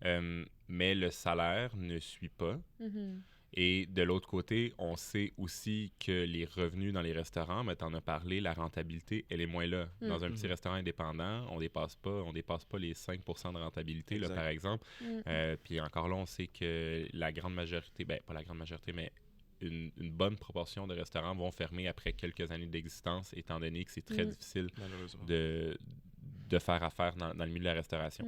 mais le salaire ne suit pas. Et de l'autre côté, on sait aussi que les revenus dans les restaurants, mais t'en as parlé, la rentabilité, elle est moins là. Dans un petit restaurant indépendant, on dépasse pas les 5 % de rentabilité, là, par exemple. Puis encore là, on sait que la grande majorité, pas la grande majorité, mais une bonne proportion de restaurants vont fermer après quelques années d'existence, étant donné que c'est très difficile de faire affaire dans le milieu de la restauration.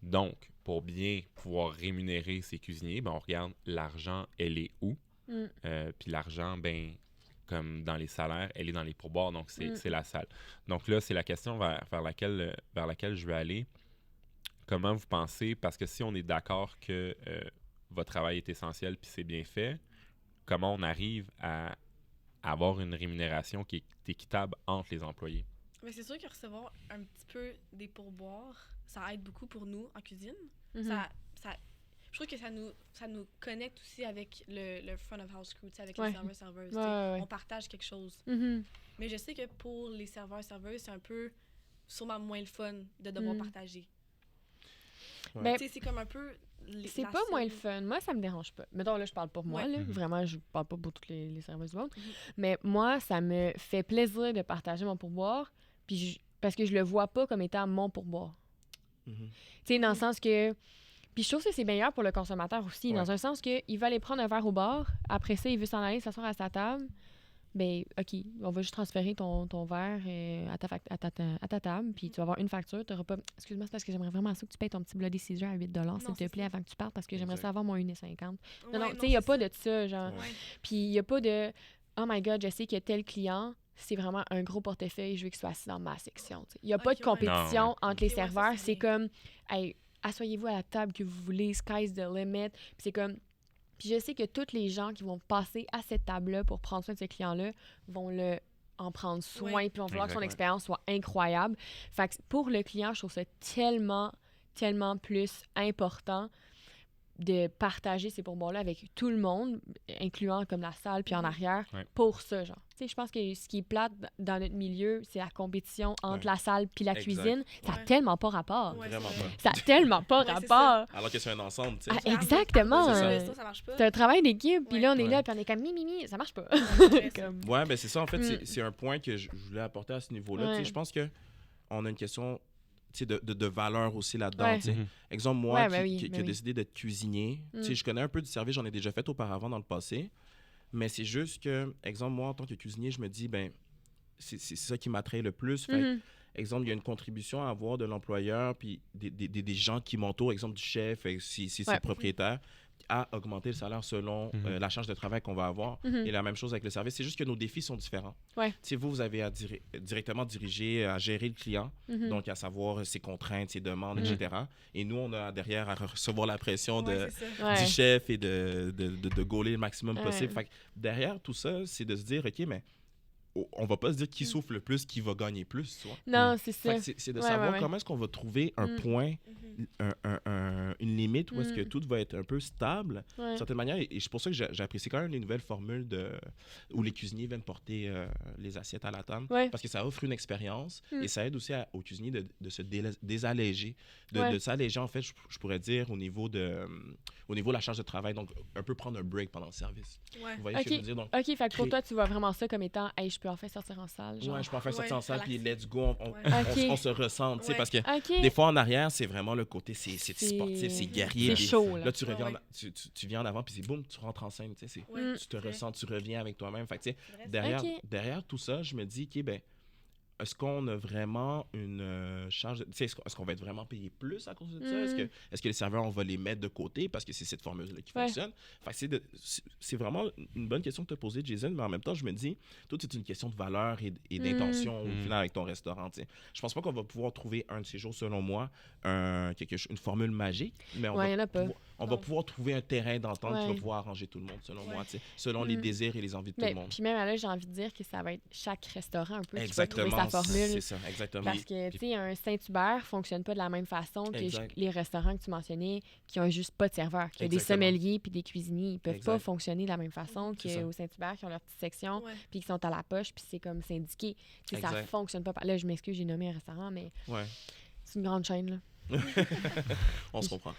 Donc, pour bien pouvoir rémunérer ces cuisiniers, on regarde l'argent, elle est où? Puis l'argent, comme dans les salaires, elle est dans les pourboires, donc c'est la salle. Donc là, c'est la question vers laquelle je vais aller. Comment vous pensez, parce que si on est d'accord que votre travail est essentiel puis c'est bien fait, comment on arrive à avoir une rémunération qui est équitable entre les employés? Mais c'est sûr que recevoir un petit peu des pourboires, ça aide beaucoup pour nous en cuisine. Je trouve que ça nous connecte aussi avec le front of house crew, avec les serveurs-serveuses. On partage quelque chose. Mais je sais que pour les serveurs-serveuses, c'est un peu sûrement moins le fun de devoir partager. C'est comme un peu... C'est pas moins le fun. Moi, ça me dérange pas. Mettons, là, je parle pour moi. Là. Vraiment, je parle pas pour toutes les serveuses du monde. Mais moi, ça me fait plaisir de partager mon pourboire parce que je le vois pas comme étant mon pourboire. Tu sais, dans le sens que... Puis je trouve que c'est meilleur pour le consommateur aussi, dans un sens qu'il va aller prendre un verre au bar, après ça, il veut s'en aller s'asseoir à sa table. OK, on va juste transférer ton verre à ta table, puis tu vas avoir une facture. Tu n'auras pas... Excuse-moi, c'est parce que j'aimerais vraiment ça que tu payes ton petit Bloody Caesar à 8 $, s'il te plaît, avant que tu partes, parce que j'aimerais ça avoir mon 1,50 $. Non, tu sais, il n'y a pas de ça, genre. Puis il n'y a pas de « Oh my God, je sais qu'il y a tel client, c'est vraiment un gros portefeuille, je veux qu'il soit assis dans ma section. » Il n'y a pas de compétition entre les serveurs. C'est comme « Hey, asseyez-vous à la table que vous voulez, sky's the limit. » Puis c'est comme... Puis je sais que tous les gens qui vont passer à cette table-là pour prendre soin de ce client-là vont en prendre soin, puis vont vouloir que son expérience soit incroyable. Fait que pour le client, je trouve ça tellement, tellement plus important de partager ces pourboires-là avec tout le monde, incluant comme la salle puis en arrière, pour ça, genre. Tu sais, je pense que ce qui est plate dans notre milieu, c'est la compétition entre la salle puis la cuisine. Ça n'a tellement pas rapport. Vraiment pas. Ça n'a tellement pas rapport. Alors que c'est un ensemble, tu sais. Exactement. Ça marche pas. C'est un travail d'équipe, puis là, on est là, puis on est comme mimi, ça marche pas. Ouais, ben c'est ça, en fait, c'est un point que je voulais apporter à ce niveau-là. Tu sais, je pense qu'on a une question de valeur aussi là-dedans. Exemple, moi qui a décidé d'être cuisinier, je connais un peu du service, j'en ai déjà fait auparavant dans le passé, mais c'est juste que, exemple, moi, en tant que cuisinier, je me dis, ben c'est ça qui m'attrait le plus. Fait exemple, il y a une contribution à avoir de l'employeur, puis des gens qui m'entourent, exemple du chef, si c'est le propriétaire, à augmenter le salaire selon la charge de travail qu'on va avoir. Et la même chose avec le service. C'est juste que nos défis sont différents. Vous avez à directement diriger, à gérer le client, donc à savoir ses contraintes, ses demandes, etc. Et nous, on a derrière à recevoir la pression du chef et de gauler le maximum possible. Fait que derrière tout ça, c'est de se dire, OK, mais on va pas se dire qui souffre le plus, qui va gagner plus, tu vois. Non, c'est ça. C'est de savoir comment est-ce qu'on va trouver un point, une limite où est-ce que tout va être un peu stable, d'une certaine manière. Et c'est pour ça que j'apprécie quand même les nouvelles formules où les cuisiniers viennent porter les assiettes à la table, parce que ça offre une expérience et ça aide aussi aux cuisiniers de se désalléger, de s'alléger, en fait, je pourrais dire, au niveau de la charge de travail, donc un peu prendre un break pendant le service. Vous voyez ce que je veux dire? Donc, OK, fait que pour toi, tu vois vraiment ça comme étant « Hey, je peux enfin sortir en salle. » Ouais, je peux enfin sortir en salle, puis let's go, on se ressent, tu sais, parce que des fois, en arrière, c'est vraiment le côté, c'est sportif, c'est guerrier. C'est chaud, là. Là, tu reviens, tu viens en avant, puis c'est boum, tu rentres en scène, tu sais, tu te ressens, tu reviens avec toi-même. Fait que, tu sais, derrière tout ça, je me dis, OK, ben, est-ce qu'on a vraiment une charge... Est-ce qu'on va être vraiment payé plus à cause de ça? Est-ce que les serveurs, on va les mettre de côté parce que c'est cette formule-là qui fonctionne? Fait que c'est vraiment une bonne question de te poser, Jason, mais en même temps, je me dis, tout c'est une question de valeur et d'intention au final avec ton restaurant. T'sais. Je pense pas qu'on va pouvoir trouver un de ces jours, selon moi, une formule magique, mais on va pouvoir trouver un terrain d'entente qui va pouvoir arranger tout le monde, selon moi, selon les désirs et les envies de tout le monde. Puis même là, j'ai envie de dire que ça va être chaque restaurant un peu qui va trouver sa formule. C'est ça, exactement. Parce que, tu sais, un Saint-Hubert fonctionne pas de la même façon que les restaurants que tu mentionnais qui ont juste pas de serveurs. Qui ont des sommeliers puis des cuisiniers. Ils peuvent pas fonctionner de la même façon qu'au Saint-Hubert qui ont leur petite section puis qui sont à la poche puis c'est comme syndiqué. Tu sais, ça fonctionne pas. Là, je m'excuse, j'ai nommé un restaurant, mais c'est une grande chaîne, là. On se comprend.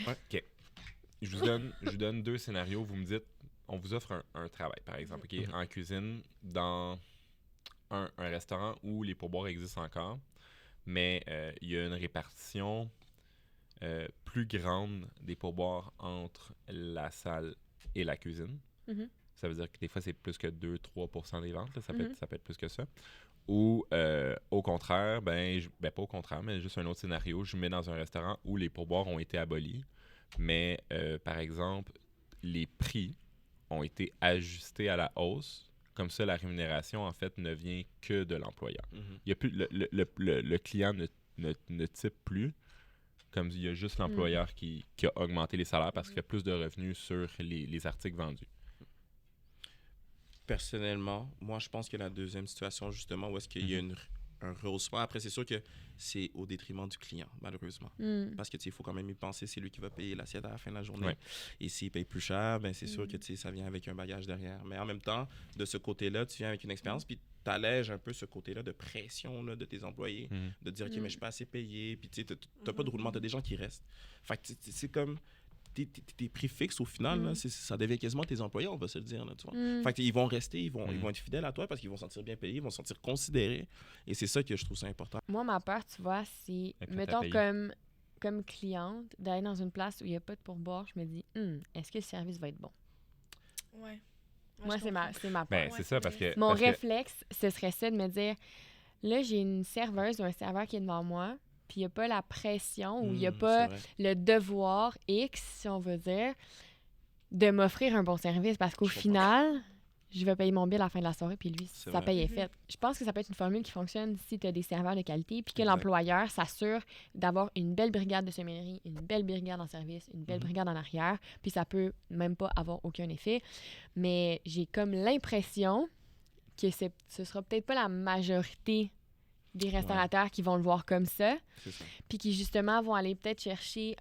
OK. Je vous donne 2 scénarios. Vous me dites, on vous offre un travail, par exemple, en cuisine, dans un restaurant où les pourboires existent encore, mais il y a une répartition plus grande des pourboires entre la salle et la cuisine. Ça veut dire que des fois, c'est plus que 2-3% des ventes. Là. Ça peut être plus que ça. Ou au contraire, pas au contraire, mais juste un autre scénario, je me mets dans un restaurant où les pourboires ont été abolis, mais par exemple, les prix ont été ajustés à la hausse. Comme ça, la rémunération, en fait, ne vient que de l'employeur. Il y a plus, le client ne type plus, comme il y a juste l'employeur qui a augmenté les salaires parce qu'il y a plus de revenus sur les articles vendus. Personnellement, moi, je pense que la deuxième situation, justement, où est-ce qu'il y a un rehaussement. Après, c'est sûr que c'est au détriment du client, malheureusement. Parce que, il faut quand même y penser, c'est lui qui va payer l'assiette à la fin de la journée. Et s'il paye plus cher, c'est sûr que, ça vient avec un bagage derrière. Mais en même temps, de ce côté-là, tu viens avec une expérience, puis tu allèges un peu ce côté-là de pression là, de tes employés, de dire, OK, mais je suis pas assez payé, puis tu n'as pas de roulement, tu as des gens qui restent. Fait que c'est comme... Tes prix fixes, au final, là, ça devient quasiment tes employés, on va se le dire. Là, tu vois. Fait qu'ils vont rester, ils vont être fidèles à toi parce qu'ils vont se sentir bien payés, ils vont se sentir considérés. Et c'est ça que je trouve ça important. Moi, ma peur, tu vois, c'est, mettons, comme cliente, d'aller dans une place où il n'y a pas de pourboire, je me dis, est-ce que le service va être bon? Ouais. Moi, c'est ma peur. Ben, c'est ça, parce que... Mon réflexe, ce serait ça de me dire, là, j'ai une serveuse ou un serveur qui est devant moi, puis il n'y a pas la pression ou il n'y a pas le devoir X, si on veut dire, de m'offrir un bon service. Parce qu'au final, je vais payer mon bill à la fin de la soirée, puis lui, sa paye est faite. Je pense que ça peut être une formule qui fonctionne si tu as des serveurs de qualité, puis que l'employeur s'assure d'avoir une belle brigade de sommellerie, une belle brigade en service, une belle brigade en arrière, puis ça peut même pas avoir aucun effet. Mais j'ai comme l'impression que ce sera peut-être pas la majorité des restaurateurs qui vont le voir comme ça, C'est ça. puis qui, justement, vont aller peut-être chercher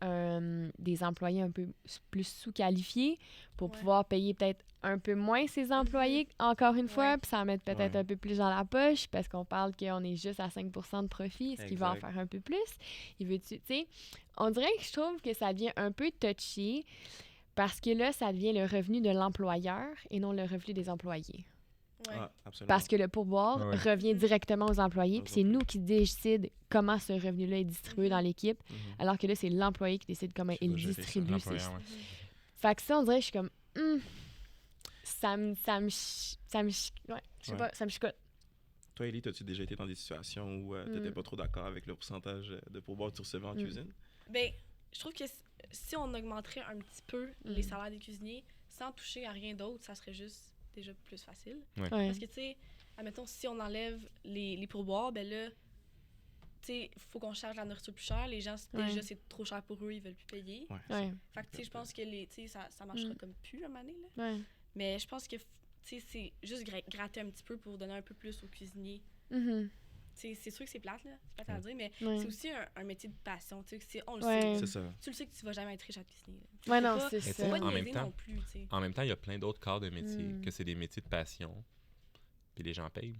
des employés un peu plus sous-qualifiés pour pouvoir payer peut-être un peu moins ses employés, encore une fois, puis ça en mettre peut-être un peu plus dans la poche, parce qu'on parle qu'on est juste à 5% de profit, est-ce qu'il va en faire un peu plus? Il veut-tu, tu sais, on dirait que je trouve que ça devient un peu touchy, parce que là, ça devient le revenu de l'employeur et non le revenu des employés. Ouais. Ah, absolument. Parce que le pourboire revient directement aux employés, puis c'est nous qui décident comment ce revenu-là est distribué dans l'équipe, alors que là, c'est l'employé qui décide comment il distribue. Fait que ça, on dirait que je suis comme... ça me chicote. Toi, Élie, as-tu déjà été dans des situations où tu n'étais pas trop d'accord avec le pourcentage de pourboire que tu recevais en cuisine? Ben, je trouve que si on augmenterait un petit peu les salaires des cuisiniers sans toucher à rien d'autre, ça serait juste déjà plus facile. Parce que, tu sais, admettons, si on enlève les pourboires, ben là, tu sais, il faut qu'on charge la nourriture plus cher. Les gens, déjà, c'est trop cher pour eux, ils veulent plus payer. Fait que, tu sais, je pense que ça marchera comme plus à un moment donné, là. Mais je pense que, tu sais, c'est juste gratter un petit peu pour donner un peu plus aux cuisiniers. C'est sûr que c'est plate, là. C'est plate à dire, mais c'est aussi un métier de passion. Tu sais, on le sait. C'est ça. Tu le sais que tu vas jamais être riche à cuisiner. C'est ça. Pas en même temps, non plus, en même temps, il y a plein d'autres corps de métiers que c'est des métiers de passion, puis les gens payent.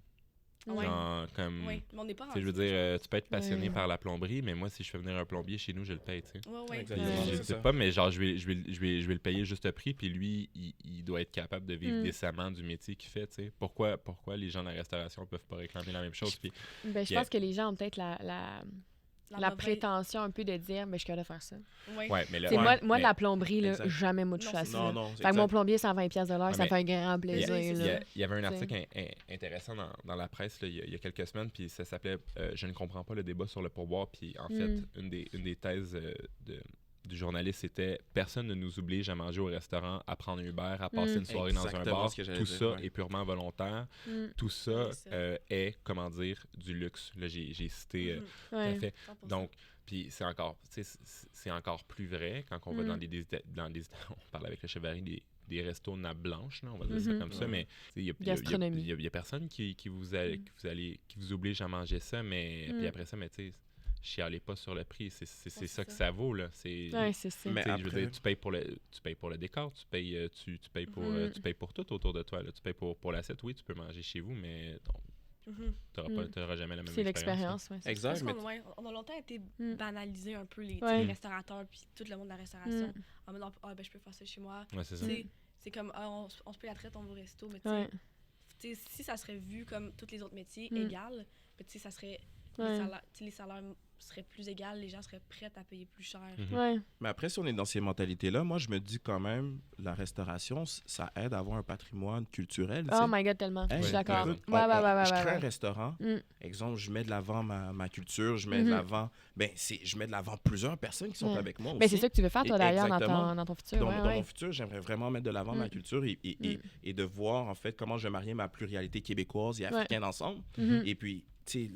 Genre, comme, mais on n'est pas je veux dire, tu peux être passionné par la plomberie, mais moi, si je fais venir un plombier chez nous, je le paye, tu sais. Exactement. Je sais pas, mais genre, je vais le payer juste prix, puis lui, il doit être capable de vivre décemment du métier qu'il fait, tu sais. Pourquoi les gens de la restauration peuvent pas réclamer la même chose? Puis, je pense que les gens ont peut-être la prétention un peu de dire je suis capable de faire ça. Moi, la plomberie, là, jamais moi de touche à ça. Fait que mon plombier, 120$ de l'heure, ça fait un grand plaisir. Il y avait un article intéressant dans la presse là, il y a quelques semaines, puis ça s'appelait Je ne comprends pas le débat sur le pourboire. Puis en fait, une des thèses du journaliste, c'était personne ne nous oblige à manger au restaurant, à prendre un Uber, à passer une soirée dans un bar. Tout ça est purement volontaire. Tout ça est, comment dire, du luxe. Là, j'ai cité tout à fait. Donc, puis c'est encore plus vrai quand on va dans des on parle avec le Chevalier des restos nappes blanches, là, on va dire ça comme ça, mais il y a personne qui vous oblige à manger ça, mais puis après ça, mais tu sais, chialez pas sur le prix, c'est ça que ça vaut, là. C'est ça. Mais je veux dire, tu payes pour le décor, tu payes pour tout autour de toi, là. Tu payes pour l'assiette, oui, tu peux manger chez vous, mais t'auras jamais la même expérience. C'est l'expérience, oui. Exact. On a longtemps été banalisé un peu les restaurateurs puis tout le monde de la restauration en mode je peux faire ça chez moi. C'est comme on se paye la traite, on va au resto, mais tu sais, si ça serait vu comme tous les autres métiers égal, tu sais, ça serait les salaires seraient plus égaux, les gens seraient prêts à payer plus cher. Mais après, si on est dans ces mentalités-là, moi, je me dis quand même, la restauration, ça aide à avoir un patrimoine culturel. Oh my God, tellement. Je suis d'accord. Je crée un restaurant. Exemple, je mets de l'avant ma culture, je mets de l'avant... je mets de l'avant plusieurs personnes qui sont avec moi aussi. C'est ça que tu veux faire, toi, d'ailleurs, dans ton futur. Dans mon futur, j'aimerais vraiment mettre de l'avant ma culture et de voir, en fait, comment je vais marier ma pluralité québécoise et africaine ensemble. Et puis, tu sais,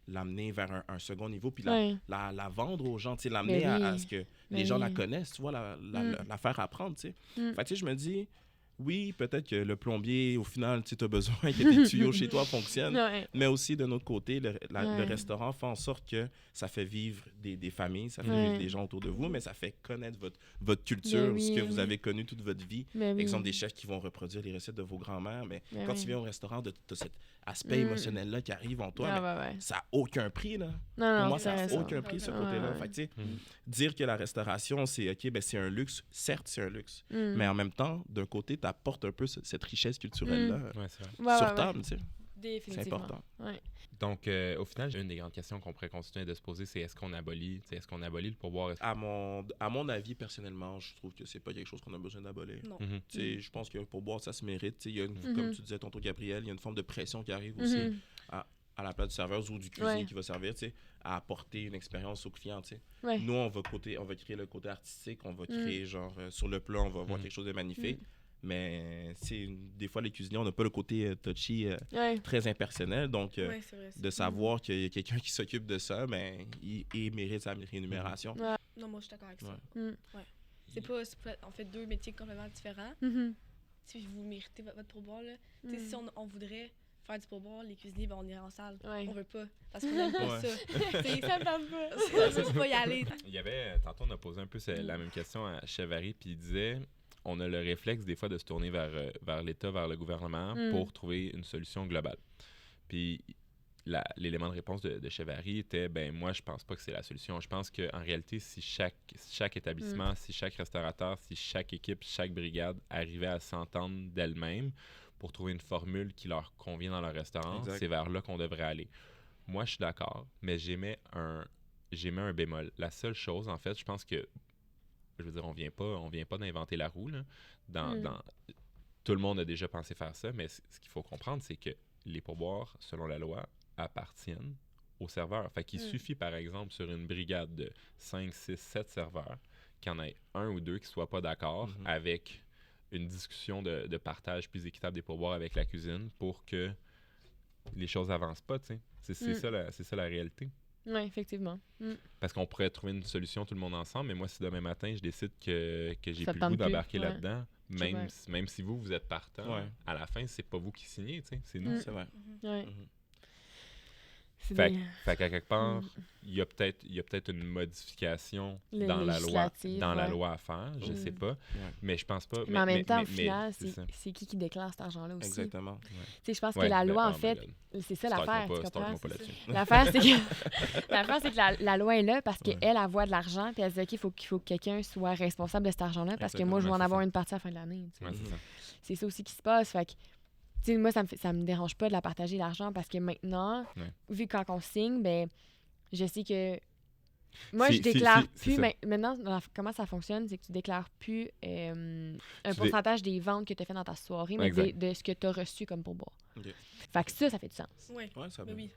l'amener vers un second niveau, puis la vendre aux gens, tu sais, l'amener à ce que les gens la connaissent, tu vois, la faire apprendre, tu sais. Fait tu sais, je me dis, oui, peut-être que le plombier, au final, tu as besoin que tes tuyaux chez toi fonctionnent, mais aussi, de notre côté, le restaurant fait en sorte que ça fait vivre des familles, ça fait vivre des gens autour de vous, mais ça fait connaître votre culture, ce que vous avez connu toute votre vie. Exemple, des chefs qui vont reproduire les recettes de vos grands-mères, mais quand tu viens au restaurant, tu as cet aspect émotionnel-là qui arrive en toi, ça n'a aucun prix, là. Pour moi, ça n'a aucun prix, ce côté-là. Fait tu sais, dire que la restauration, c'est c'est un luxe, certes, c'est un luxe, mais en même temps, d'un côté, tu apportes un peu cette richesse culturelle-là sur table, tu sais. Définitivement. C'est important. Donc, au final, une des grandes questions qu'on pourrait continuer de se poser, c'est est-ce qu'on abolit le pourboire? À mon avis, personnellement, je trouve que c'est pas quelque chose qu'on a besoin d'abolir. Non. Je pense que le pourboire, ça se mérite. Il y a comme tu disais tantôt, Gabriel, il y a une forme de pression qui arrive aussi à la place du serveur ou du cuisinier qui va servir, à apporter une expérience au client. Nous, on va créer le côté artistique, on va créer genre sur le plat, on va avoir quelque chose de magnifique. Mais des fois, les cuisiniers, on n'a pas le côté touchy très impersonnel. Donc, de savoir qu'il y a quelqu'un qui s'occupe de ça, il mérite sa rémunération. Non, moi, je suis d'accord avec ça. C'est pas en fait deux métiers complètement différents. Si vous méritez votre pourboire, là, si on voudrait faire du pourboire, les cuisiniers, ben, on ira en salle. Ouais. On veut pas. Parce qu'on aime pas ça. Ça me tente pas. On veut pas y aller. Il y avait, tantôt, on a posé un peu la même question à Chevary, puis il disait on a le réflexe des fois de se tourner vers l'État, vers le gouvernement pour trouver une solution globale. Puis l'élément de réponse de Chevary était moi, je pense pas que c'est la solution. Je pense qu'en réalité, si chaque établissement, si chaque restaurateur, si chaque équipe, chaque brigade arrivait à s'entendre d'elle-même pour trouver une formule qui leur convient dans leur restaurant, c'est vers là qu'on devrait aller. Moi, je suis d'accord, mais j'émets un bémol. La seule chose, en fait, je pense que je veux dire, on vient pas d'inventer la roue. Là. Tout le monde a déjà pensé faire ça, mais ce qu'il faut comprendre, c'est que les pourboires, selon la loi, appartiennent aux serveurs. Fait qu'il suffit, par exemple, sur une brigade de 5, 6, 7 serveurs, qu'il y en ait un ou deux qui ne soient pas d'accord avec une discussion de partage plus équitable des pourboires avec la cuisine pour que les choses n'avancent pas, tu sais. C'est ça la réalité. Oui, effectivement. Parce qu'on pourrait trouver une solution tout le monde ensemble, mais moi, si demain matin, je décide que j'ai plus le goût d'embarquer là-dedans, même si vous êtes partant, à la fin, c'est pas vous qui signez, tu sais, c'est nous. C'est vrai. Fait qu'à quelque part, il y a peut-être une modification dans la loi à faire, je sais pas, mais je pense pas. Mais en même temps, au final, c'est qui déclare cet argent-là aussi. Exactement. Je pense que la loi, en fait, c'est ça l'affaire. L'affaire, c'est que la loi est là parce qu'elle, elle voit de l'argent, puis elle se dit, OK, il faut que quelqu'un soit responsable de cet argent-là parce que moi, je vais en avoir une partie à la fin de l'année. C'est ça aussi qui se passe. Fait que moi, ça me dérange pas de la partager l'argent parce que maintenant, vu quand on signe, je sais que moi, je déclare plus. Maintenant, comment ça fonctionne, c'est que tu déclares plus un pourcentage des ventes que tu as fait dans ta soirée, mais de ce que tu as reçu comme pourboire. Fait que ça fait du sens.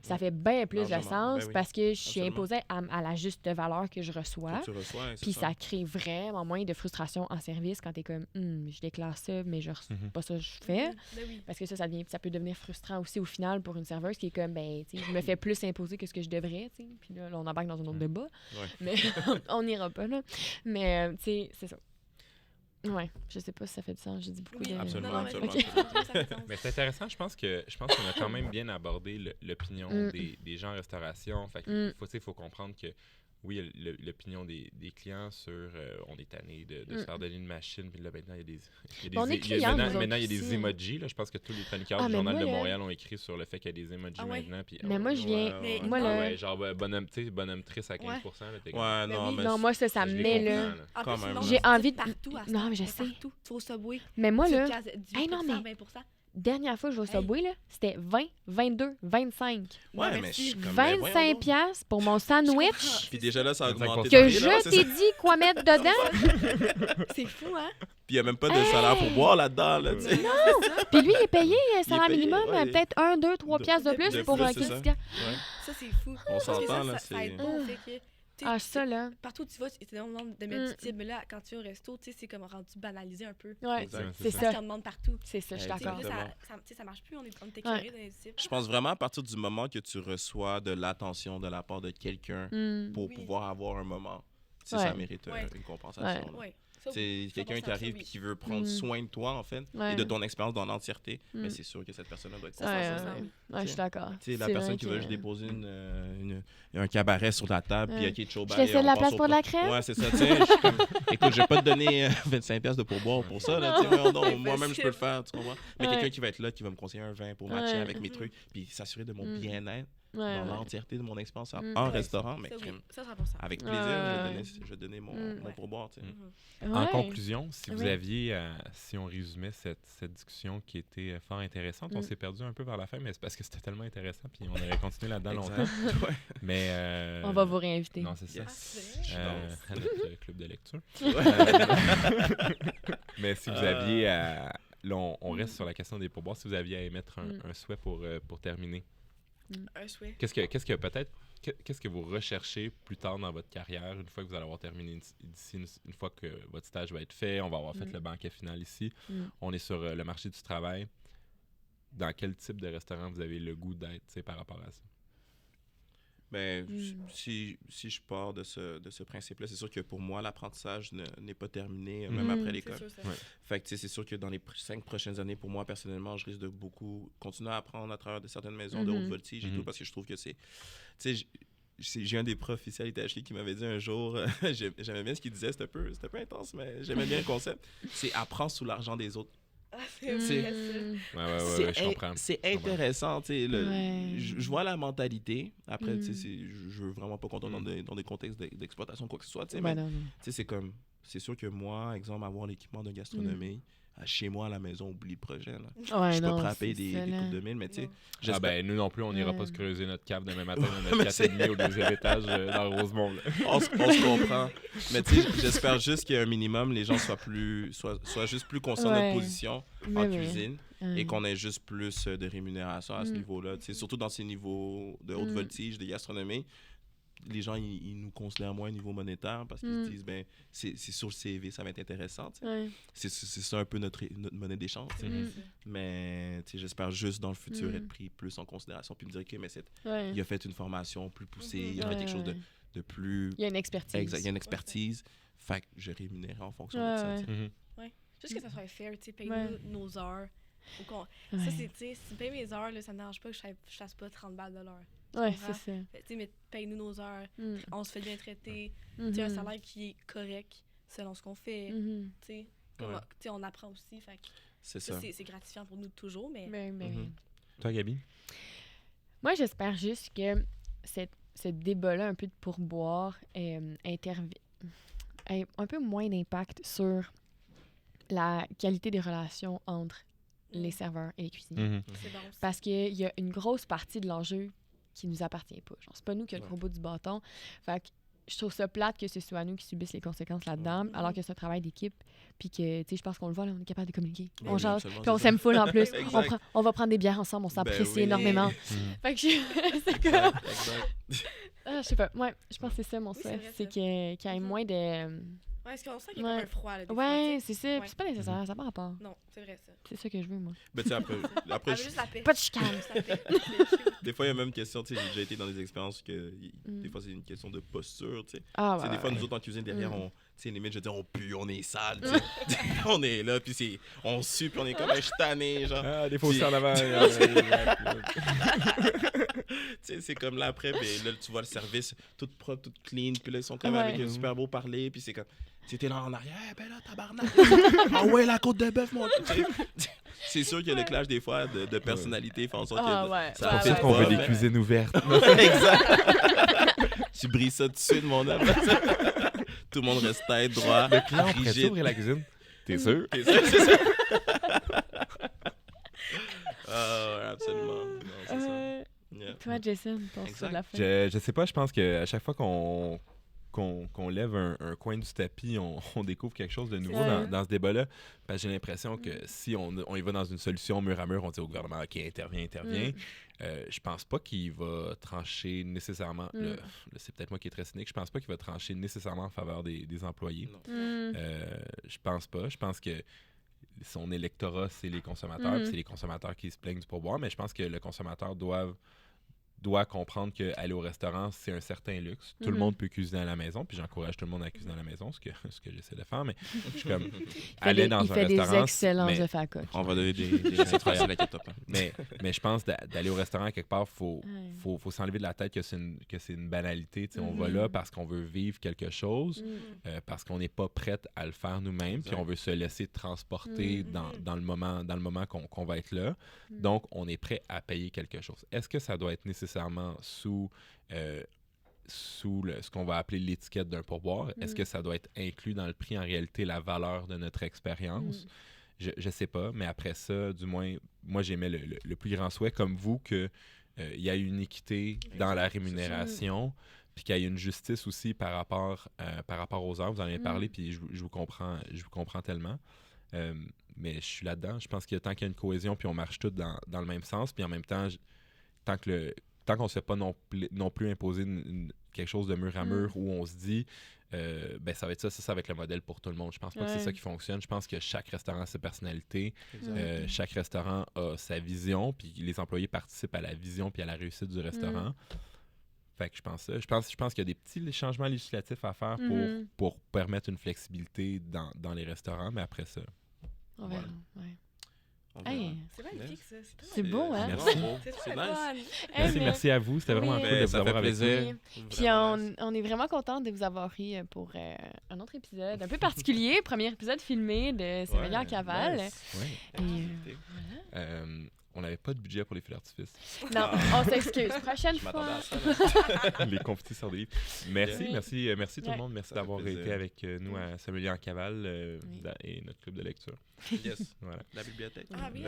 Ça fait bien plus de sens parce que je suis imposée à la juste valeur que je reçois. Puis ça crée vraiment moins de frustration en service quand t'es comme je déclare ça, mais je pas ça que je fais. Parce que ça peut devenir frustrant aussi au final pour une serveuse qui est comme je me fais plus imposer que ce que je devrais. Puis là, on embarque dans un autre débat. Mais on n'ira pas là. Mais c'est ça. Ouais, je sais pas si ça fait du sens. J'ai dit beaucoup de... Absolument. Mais c'est intéressant, je pense qu'on a quand même bien abordé l'opinion des gens en restauration. Fait qu'il faut comprendre que oui, l'opinion des clients sur on est tanné de se faire donner une machine, puis là maintenant il y a des emojis là, je pense que tous les chroniqueurs du Journal de Montréal ont écrit sur le fait qu'il y a des emojis maintenant, puis mais moi je viens genre bonhomme triste à 15%, non, moi ça me met là. J'ai envie de partout. Non, mais je sais. Faut Subway. Mais moi là, non mais dernière fois que je vais au Subway, là, c'était 20, 22, 25. Ouais, mais je suis comme 25$ pour mon sandwich. Puis déjà là, ça a augmenté. Que je t'ai dit quoi mettre dedans. C'est fou, hein? Puis il n'y a même pas de salaire pour boire là-dedans. Là, non! Puis lui, il est payé salaire minimum, peut-être 1, 2, 3 piastres de plus pour un critique. Ça, c'est fou. On s'entend, là. Ça aide pas au fait que... ça, là. Partout où tu vas, c'est énormément de mettre du type. Mais là, quand tu vas au resto, c'est comme rendu banalisé un peu. Ouais, c'est ça. On demande partout. C'est ça, je suis d'accord. Ça marche plus, on est écœurés dans les types. Je pense vraiment à partir du moment que tu reçois de l'attention de la part de quelqu'un pour pouvoir avoir un moment, ça mérite une compensation. C'est quelqu'un qui arrive et qui veut prendre soin de toi, en fait, et de ton expérience dans l'entièreté. Mais c'est sûr que cette personne-là doit être contente. Je suis d'accord. La personne qui va juste déposer un cabaret sur la table, puis OK, je laisse de la place pour de la crème. Ouais, c'est ça. Écoute, je vais pas te donner 25$ de pourboire pour ça. Moi-même, je peux le faire, tu comprends? Mais quelqu'un qui va être là, qui va me conseiller un vin pour matcher avec mes trucs, puis s'assurer de mon bien-être. Dans l'entièreté de mon expérience en restaurant, mais avec plaisir, je vais donner mon pourboire. En conclusion, si vous aviez, si on résumait cette discussion qui était fort intéressante, on s'est perdu un peu vers la fin, mais c'est parce que c'était tellement intéressant, puis on aurait continué là-dedans longtemps. Mais on va vous réinviter. Non, c'est ça. À notre club de lecture. Mais si vous aviez, là, on reste sur la question des pourboires, si vous aviez à émettre un souhait pour terminer. Un souhait. Qu'est-ce que vous recherchez plus tard dans votre carrière, une fois que vous allez avoir terminé d'ici, une fois que votre stage va être fait, on va avoir fait le banquet final ici, on est sur le marché du travail. Dans quel type de restaurant vous avez le goût d'être par rapport à ça? Ben, si je pars de ce principe-là, c'est sûr que pour moi, l'apprentissage n'est pas terminé, même après l'école. Fait que c'est sûr que dans les 5 prochaines années, pour moi, personnellement, je risque de beaucoup continuer à apprendre à travers de certaines maisons de haute voltige et tout, parce que je trouve que c'est... J'ai un des profs ici à l'ITHQ qui m'avait dit un jour, j'aimais bien ce qu'il disait, c'était un peu intense, mais j'aimais bien le concept, c'est apprendre sous l'argent des autres. Je comprends. C'est intéressant, tu sais. Je vois la mentalité. Après, tu sais, je veux vraiment pas qu'on tombe dans des contextes d'exploitation, quoi que ce soit, tu sais. Mais, tu sais, c'est comme, c'est sûr que moi, exemple, avoir l'équipement de gastronomie, chez moi, à la maison, oublie le projet, là. Je suis pas prêt à payer des coupes de mille, mais tu sais... nous non plus, on n'ira pas se creuser notre cave demain matin dans notre 4,5 au 2e étage dans Rosemont. On se comprend. Mais tu sais, j'espère juste qu'il y a un minimum, les gens soient juste plus conscients de notre position en cuisine et qu'on ait juste plus de rémunération à ce niveau-là. Tu sais, surtout dans ces niveaux de haute voltige, de gastronomie. Les gens, ils nous considèrent moins au niveau monétaire parce qu'ils se disent, ben, c'est sur le CV, ça va être intéressant. C'est ça un peu notre monnaie d'échange. Mais j'espère juste dans le futur être pris plus en considération puis me dire, OK, mais il a fait une formation plus poussée, il a fait quelque chose de plus... Il y a une expertise. Exact, il y a une expertise. Fait que je rémunérerai en fonction de ça. Juste que ça soit fair, tu sais, paye-nous nos heures. Ça, c'est, tu sais, si tu payes mes heures, là, ça ne me dérange pas que je fasse pas 30 balles de l'heure. Ouais, c'est ça. Mais paye-nous nos heures, on se fait bien traiter, tu sais, un salaire qui est correct selon ce qu'on fait, tu sais, on apprend aussi, fait que c'est gratifiant pour nous toujours, mais... Toi, Gabi? Moi, j'espère juste que ce débat-là, un peu de pourboire, ait un peu moins d'impact sur la qualité des relations entre les serveurs et les cuisiniers. C'est bon aussi. Parce qu'il y a une grosse partie de l'enjeu qui nous appartient pas. Genre, c'est pas nous qui avons le gros bout du bâton. Fait que je trouve ça plate que ce soit nous qui subissent les conséquences là-dedans, alors que c'est un travail d'équipe. Puis que, tu sais, je pense qu'on le voit, là, on est capable de communiquer. On jase, puis on s'aime full en plus. On va prendre des bières ensemble, on s'apprécie énormément. Fait que c'est comme... je sais pas. Ouais, je pense que c'est ça mon souhait. C'est qu'il y ait moins de... Ouais, est-ce qu'on sent qu'il y a comme un froid, là, des fois, c'est ça. Puis c'est pas nécessaire, ça n'a pas rapport. Non, c'est vrai, ça. C'est ça que je veux, moi. Ben, tu sais, après juste la paix. Pas de chicane. Des fois, il y a même une question, tu sais, j'ai déjà été dans des expériences que des fois, c'est une question de posture, tu sais. Des fois, nous autres, en cuisine, derrière, tu sais, limite, je veux dire, on pue, on est sale, tu sais. On est là, puis on sue, puis on est comme un tanné, genre. Des fois aussi en avant. Tu sais, c'est comme là, après, ben, là, tu vois le service, tout propre, tout clean, puis là, ils sont comme avec un super beau parler, puis c'est comme... C'était là en arrière, ben là, tabarnak. Ah ouais, la côte de bœuf, mon... C'est sûr qu'il y a le clash des fois de personnalité, fait en sorte que ça profite qu'on veut des cuisines ouvertes. Exact. Tu brilles ça dessus de mon homme. Tout le monde reste tête droit, le client rigide. Ouvrir la cuisine. T'es sûr? T'es sûr, c'est ça. Absolument. Non, c'est ça. Yeah. Toi, Jason, ton saut de la fin. Je sais pas, je pense qu'à chaque fois qu'on lève un coin du tapis, on découvre quelque chose de nouveau dans ce débat-là. Parce que j'ai l'impression que si on y va dans une solution mur à mur, on dit au gouvernement qui intervient. Je pense pas qu'il va trancher nécessairement. C'est peut-être moi qui est très cynique. Je pense pas qu'il va trancher nécessairement en faveur des employés. Je pense pas. Je pense que son électorat, c'est les consommateurs. Puis c'est les consommateurs qui se plaignent du pourboire. Mais je pense que le consommateur doit comprendre qu'aller au restaurant, c'est un certain luxe. Tout le monde peut cuisiner à la maison, puis j'encourage tout le monde à cuisiner à la maison, ce que j'essaie de faire, mais je suis comme... aller dans un restaurant... Il fait des excellents œufs à coque. On va donner des instructions avec top. Mais je pense d'aller au restaurant, quelque part, faut s'enlever de la tête que c'est une banalité. On va là parce qu'on veut vivre quelque chose, parce qu'on n'est pas prête à le faire nous-mêmes, puis on veut se laisser transporter dans le moment qu'on va être là. Donc, on est prêt à payer quelque chose. Est-ce que ça doit être nécessairement sous ce qu'on va appeler l'étiquette d'un pourboire? Est-ce que ça doit être inclus dans le prix, en réalité, la valeur de notre expérience? Je sais pas, mais après ça, du moins, moi, j'aimais le plus grand souhait, comme vous, qu'il y ait une équité dans la rémunération, puis qu'il y ait une justice aussi par rapport aux heures. Vous en avez parlé, puis je vous comprends tellement. Mais je suis là-dedans. Je pense que tant qu'il y a une cohésion, puis on marche tous dans le même sens, puis en même temps, tant qu'on ne se fait pas non plus imposer quelque chose de mur à mur où on se dit ben ça va être ça va être le modèle pour tout le monde. Je pense pas que c'est ça qui fonctionne. Je pense que chaque restaurant a sa personnalité. Chaque restaurant a sa vision, puis les employés participent à la vision puis à la réussite du restaurant. Fait que je pense qu'il y a des petits changements législatifs à faire pour permettre une flexibilité dans les restaurants, mais après ça... On verra, ouais. Hey, c'est magnifique, ça. C'est beau, hein? Merci. C'est nice. Merci à vous. C'était vraiment cool de vous avoir avec nous. Puis on est vraiment contents de vous avoir eu pour un autre épisode un peu particulier. Premier épisode filmé de S'éveiller en cavale. On n'avait pas de budget pour les feux d'artifice. Non, on s'excuse. Prochaine fois. Les confitis sur des livres. Merci tout le monde. Merci d'avoir été avec nous à S'éveiller en cavale et notre club de lecture. Yes, voilà. La bibliothèque. Ah oui.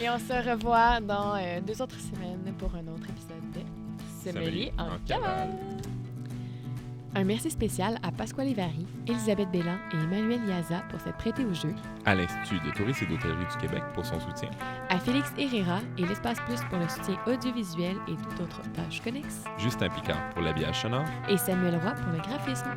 Et on se revoit dans 2 autres semaines pour un autre épisode de S'éveiller en cavale. Un merci spécial à Pasquale Vary, Elisabeth Bélan et Emmanuel Yaza pour s'être prêtés au jeu. À l'Institut de tourisme et d'hôtellerie du Québec pour son soutien. À Félix Herrera et l'Espace Plus pour le soutien audiovisuel et toute autre tâche connexe. Justin Picard pour l'habillage sonore. Et Samuel Roy pour le graphisme.